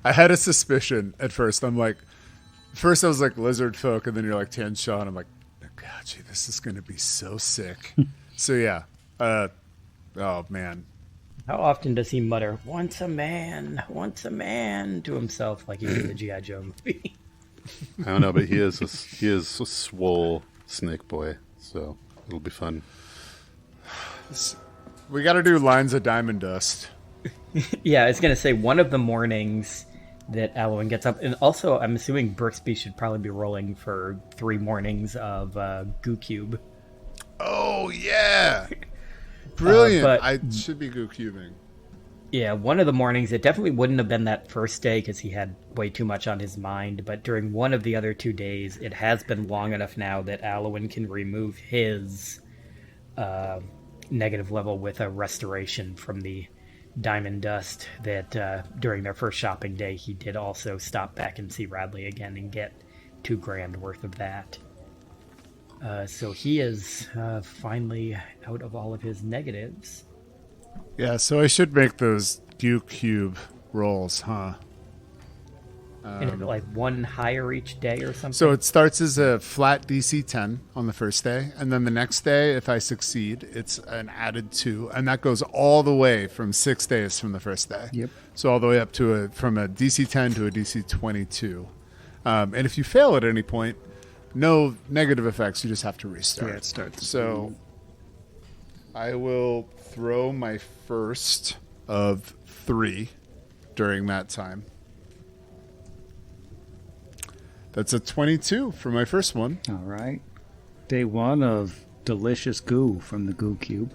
I had a suspicion at first. I was like lizard folk, and then you're like Tiansha, and I'm like, Nagaji, this is going to be so sick. So yeah. Oh man. How often does he mutter, once a man, to himself like he's in the G.I. Joe movie? I don't know, but he is a swole snake boy, so it'll be fun. We got to do lines of diamond dust. Yeah, I was going to say one of the mornings that Alwyn gets up, and also I'm assuming Brixby should probably be rolling for 3 mornings of Goo Cube. Oh, yeah! Brilliant. But I should be goo cubing. Yeah, one of the mornings, it definitely wouldn't have been that first day because he had way too much on his mind, but during one of the other 2 days, it has been long enough now that Alwyn can remove his negative level with a restoration from the diamond dust that during their first shopping day, he did also stop back and see Radley again and get $2,000 worth of that. So he is finally out of all of his negatives. Yeah, so I should make those Q cube rolls, huh? And is it like one higher each day or something? So it starts as a flat DC 10 on the first day, and then the next day, if I succeed, it's an added 2, and that goes all the way from 6 days from the first day. Yep. So all the way up to from a DC 10 to a DC 22. And if you fail at any point, no negative effects, you just have to restart. Yeah, it starts. So I will throw my first of 3 during that time. That's a 22 for my first one. All right. Day 1 of delicious goo from the goo cube.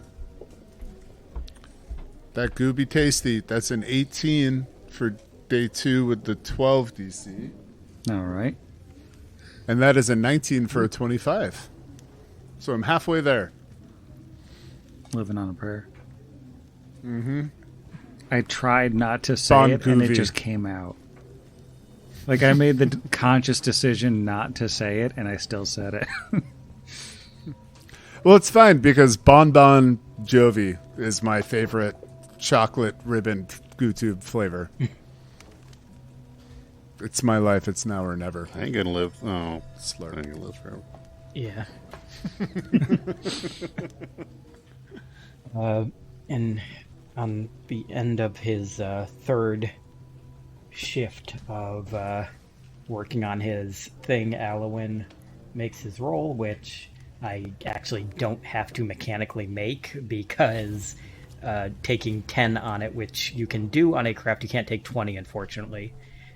That goo be tasty. That's an 18 for day 2 with the 12 DC. All right. And that is a 19 for a 25. So I'm halfway there. Living on a prayer. Mm-hmm. I tried not to say Bon it, and it Goovy. just came out. Like, I made the conscious decision not to say it, and I still said it. Well, it's fine because Bon Bon Jovi is my favorite chocolate ribbon goo tube flavor. It's my life. It's now or never. I ain't gonna live. Oh, Slurp. I ain't gonna live forever. Yeah. And on the end of his third shift of working on his thing, Alwyn makes his roll, which I actually don't have to mechanically make because taking 10 on it, which you can do on a craft, you can't take 20, unfortunately.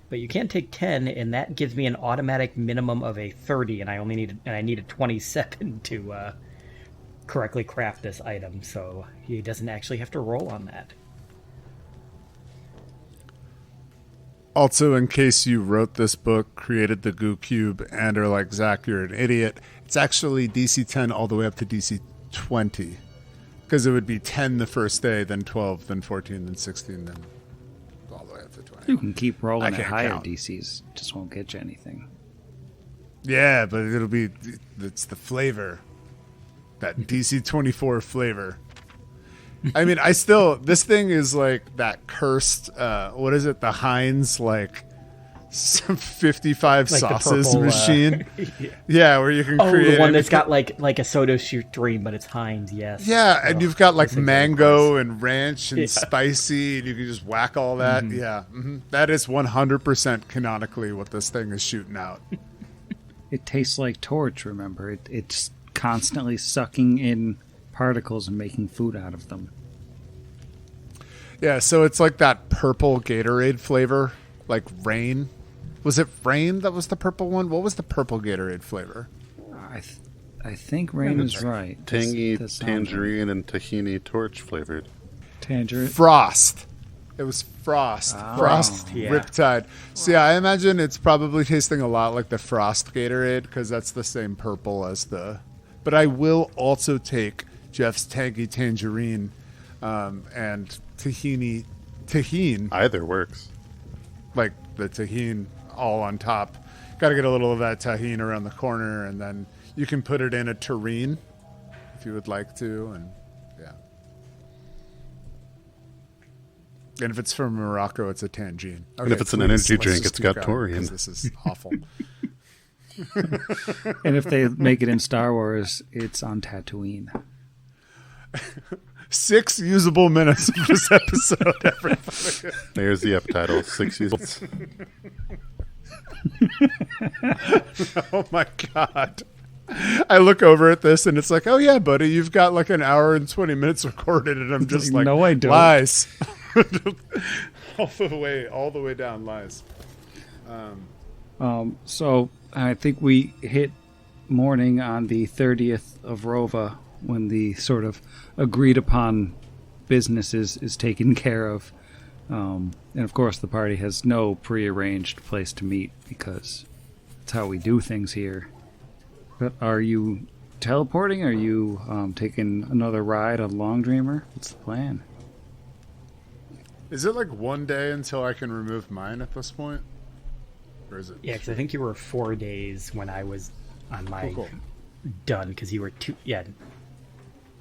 But you can take 10, and that gives me an automatic minimum of a 30, and I need a 27 to correctly craft this item, so he doesn't actually have to roll on that. Also, in case you wrote this book, created the goo cube, and are like, Zach, you're an idiot, it's actually DC 10 all the way up to DC 20. Because it would be 10 the first day, then 12, then 14, then 16, then all the way up to 20. You can keep rolling I at can't higher count. DCs. Just won't get you anything. Yeah, but it's the flavor. That DC 24 flavor. I mean, this thing is like that cursed, what is it? The Heinz, like, some 55 Like the sauces purple, machine. Yeah, where you can create the one that's anything. got like a soda stream, but it's Heinz, yes. Yeah, and you've got like that's exactly mango and ranch and Yeah. spicy, and you can just whack all that. Yeah, that is 100% canonically what this thing is shooting out. It tastes like torch, remember? It's constantly sucking in particles and making food out of them. Yeah, so it's like that purple Gatorade flavor, like rain. Was it rain that was the purple one? What was the purple Gatorade flavor? I think Rain is right. Tangy, That sounds tangerine, and tahini torch flavored. right. Tangerine. Frost. It was Frost. Oh. Frost Yeah. Riptide. So yeah, I imagine it's probably tasting a lot like the Frost Gatorade because that's the same purple as the... But I will also take Jeff's Tangy Tangerine and tahine, Either works. like the tahine all on top. Got to get a little of that tahine around the corner, and then you can put it in a terrine if you would like to, and yeah. And if it's from Morocco, it's a tangine. And if it's an please, energy let's drink, just it's got keep going, taurine. 'cause this is awful. And if they make it in Star Wars, it's on Tatooine. 6 usable minutes of this episode, everybody. There's the title. 6 years. Oh my god. I look over at this and it's like, oh yeah, buddy, you've got like an hour and 20 minutes recorded, and I'm just like, No, I don't. Lies. all the way down lies. So I think we hit morning on the 30th of Rova when the sort of agreed upon business is taken care of. And of course, the party has no prearranged place to meet because that's how we do things here. But are you teleporting? Are you taking another ride on Long Dreamer? What's the plan? Is it like one day until I can remove mine at this point? Or is it? Yeah, because I think you were 4 days when I was on my Cool. done, because you were two. Yeah,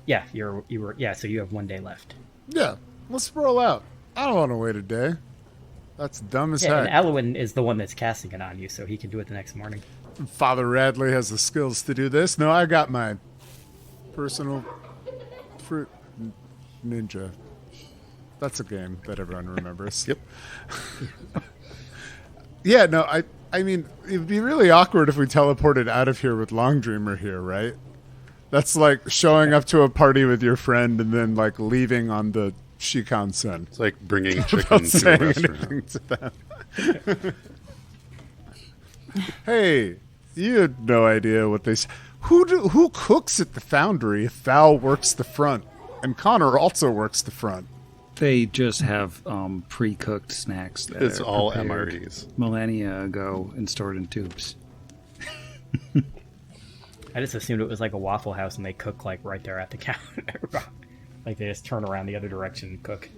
yeah, you were. Yeah, so you have 1 day left. Yeah, let's roll out. I don't want to wait a day. That's dumb as Yeah, heck. and Alwyn is the one that's casting it on you, so he can do it the next morning. Father Radley has the skills to do this. No, I got my personal fruit ninja. That's a game that everyone remembers. Yep. Yeah, no, I mean, it'd be really awkward if we teleported out of here with Long Dreamer here, right? That's like showing up to a party with your friend and then like leaving on the Shikansen. It's like bringing Without chicken to a saying restaurant. anything to them. Hey, you had no idea what they. Who cooks at the foundry if Val works the front and Connor also works the front? They just have pre-cooked snacks that It's are all prepared MREs. millennia ago and stored in tubes. I just assumed it was like a Waffle House and they cook like right there at the counter. Like they just turn around the other direction and cook.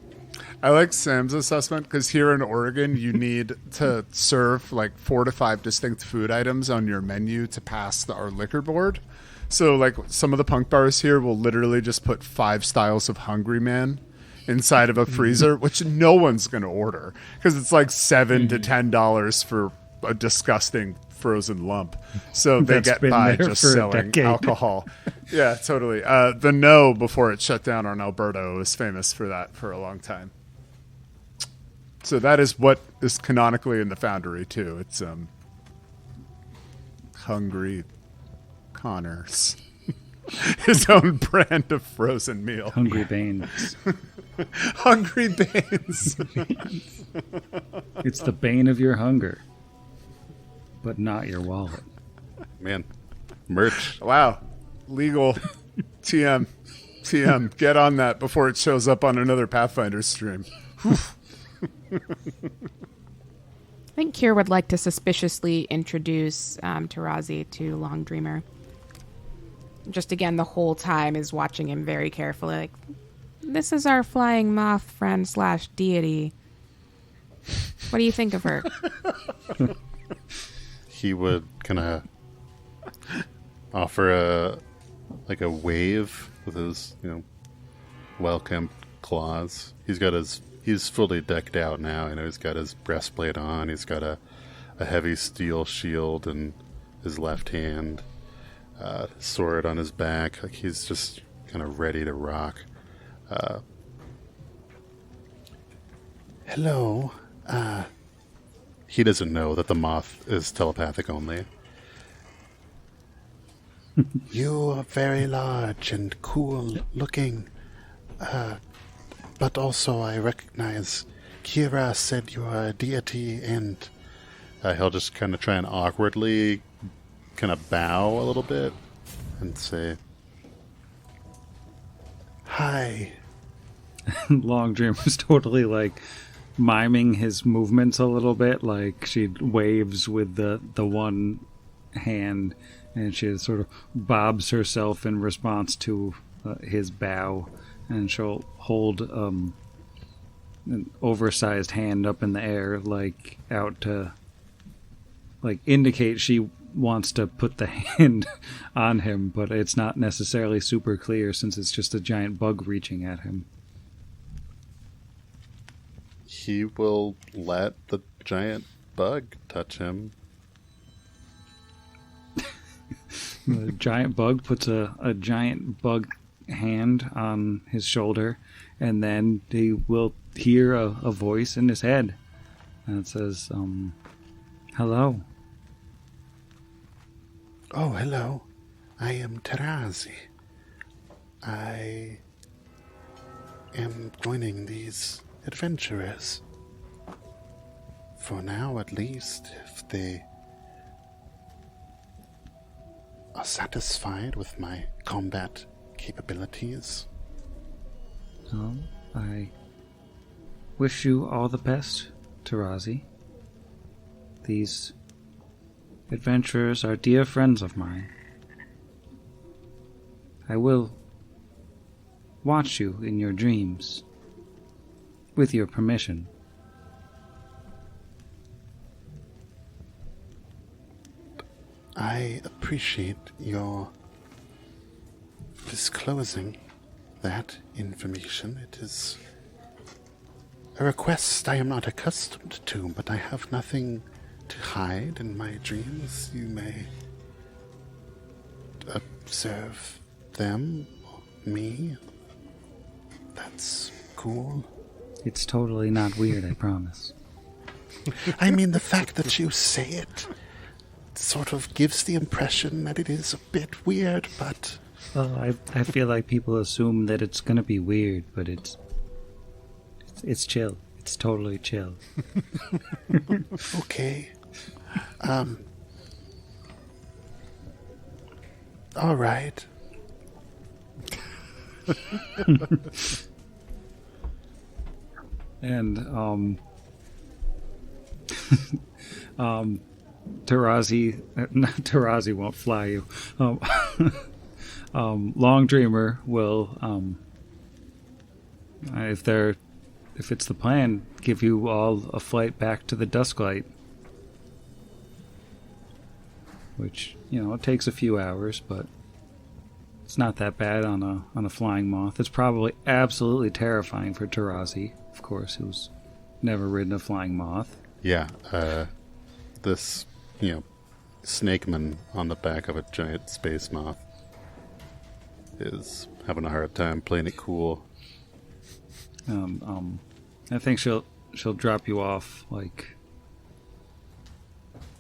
I like Sam's assessment because here in Oregon, you need to serve like 4 to 5 distinct food items on your menu to pass our liquor board. So, like, some of the punk bars here will literally just put 5 styles of Hungry Man inside of a freezer, which no one's going to order because it's like $7 to $10 for a disgusting frozen lump. So they That's get been by there just for a selling decade. alcohol. Yeah, totally. The No, before it shut down on Alberta, was famous for that for a long time. So that is what is canonically in the foundry too. It's Hungry Connor's his own brand of frozen meal. Hungry Banes. Hungry Banes. It's the bane of your hunger, but not your wallet. Man, merch. Wow. Legal. TM. Get on that before it shows up on another Pathfinder stream. I think Kier would like to suspiciously introduce Tarazi to Long Dreamer. Just again, the whole time is watching him very carefully. Like, this is our flying moth friend / deity. What do you think of her? He would kind of offer a wave with his, well-kept claws. He's fully decked out now. He's got his breastplate on. He's got a heavy steel shield in his left hand, sword on his back. Like he's just kind of ready to rock. Hello. He doesn't know that the moth is telepathic only. You are very large and cool looking. But also I recognize Kira said you are a deity and... He'll just kind of try and awkwardly kind of bow a little bit and say, Hi. Long Dream was totally like miming his movements a little bit, like she waves with the one hand and she sort of bobs herself in response to his bow, and she'll hold an oversized hand up in the air, like out to like indicate she wants to put the hand on him, but it's not necessarily super clear since it's just a giant bug reaching at him. he will let the giant bug touch him. The giant bug puts a giant bug hand on his shoulder, and then he will hear a voice in his head. And it says, hello. Oh, hello. I am Tarazi. I am joining these adventurers. For now, at least, if they are satisfied with my combat capabilities. I wish you all the best, Tarazi. These adventurers are dear friends of mine. I will watch you in your dreams, with your permission. I appreciate your disclosing that information. It is a request I am not accustomed to, but I have nothing to hide in my dreams. You may observe them, me. That's cool. It's totally not weird, I promise. I mean, the fact that you say it sort of gives the impression that it is a bit weird, but... Well, I feel like people assume that it's gonna be weird, but it's chill. It's totally chill. Okay. All right. And Tarazi won't fly you. Long Dreamer will, if it's the plan, give you all a flight back to the Dusklight. Which, it takes a few hours, but it's not that bad on a flying moth. It's probably absolutely terrifying for Tarazi, of course, who's never ridden a flying moth. Yeah, this, snakeman on the back of a giant space moth is having a hard time playing it cool. I think she'll drop you off, like,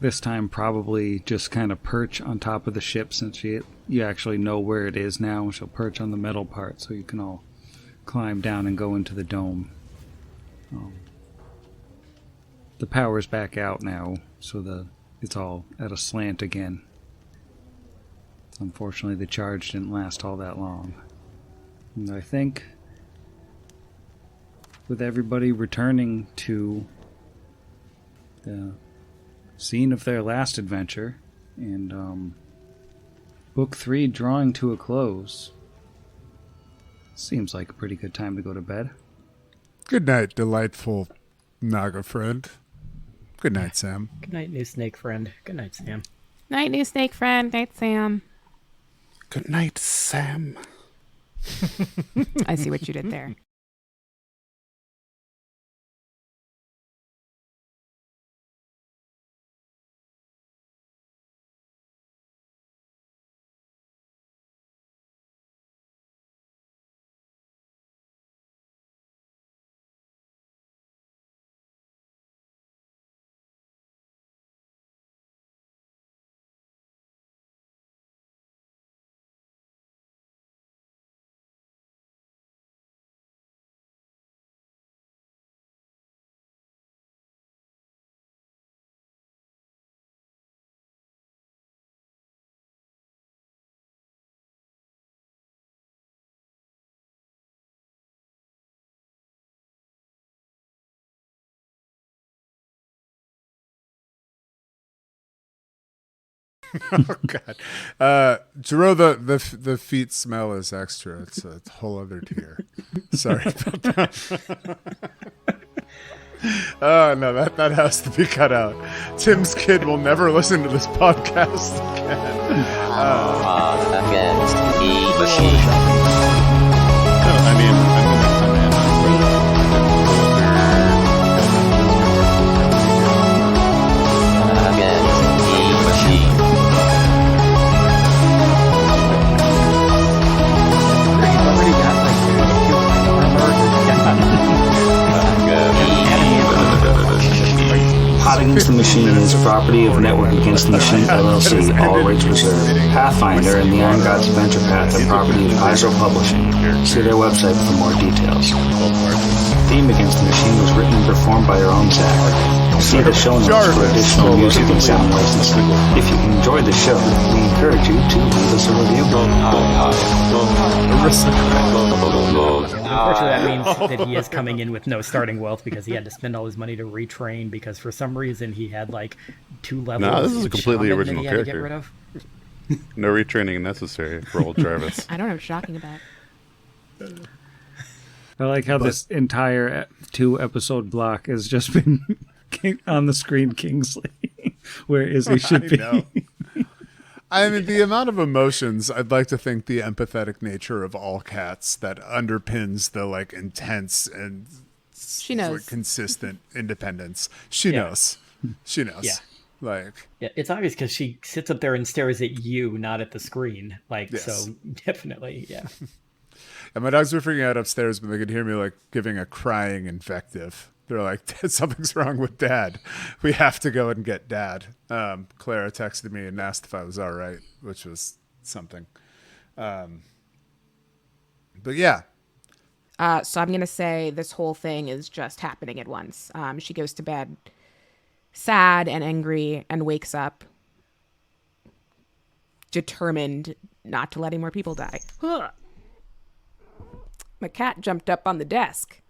this time probably just kind of perch on top of the ship, since you actually know where it is now. She'll perch on the metal part so you can all climb down and go into the dome. The power's back out now, so it's all at a slant again. Unfortunately, the charge didn't last all that long. And I think with everybody returning to the scene of their last adventure, and Book 3 drawing to a close, seems like a pretty good time to go to bed. Good night, delightful Naga friend. Good night, Sam. Good night, new snake friend. Good night, Sam. Night, new snake friend. Night, Sam. Good night, Sam. I see what you did there. Oh God, Jero, the feet smell is extra. It's a whole other tier. Sorry about that. Oh no, that has to be cut out. Tim's kid will never listen to this podcast again. Against the machine. Hot Against the Machine is property of Network Against the Machine LLC, all rights reserved. Pathfinder and the Iron Gods Adventure Path are property of Iso Publishing. See their website for more details. Theme Against the Machine was written and performed by your own Zach. See the show notes for additional music and sound licensing. If you enjoyed the show, we encourage you to leave us a review. Unfortunately, that means that he is coming in with no starting wealth because he had to spend all his money to retrain because for some reason he had like 2 levels. No, this is a of completely shaman original that he had to get rid character. of. No retraining necessary for old Jarvis. I don't know what's shocking about. I like how this entire 2-episode block has just been on the screen Kingsley, where Izzy should be. know. I mean, the amount of emotions, I'd like to think the empathetic nature of all cats that underpins the like intense and She knows. like, consistent independence. She knows. She knows. Yeah. Like, Yeah, it's obvious because she sits up there and stares at you, not at the screen. Like, Yes. so definitely, yeah. and my dogs were freaking out upstairs, but they could hear me like giving a crying invective. They're like, something's wrong with Dad. We have to go and get Dad. Clara texted me and asked if I was all right, which was something. But yeah. So I'm going to say this whole thing is just happening at once. She goes to bed sad and angry and wakes up determined not to let any more people die. My cat jumped up on the desk.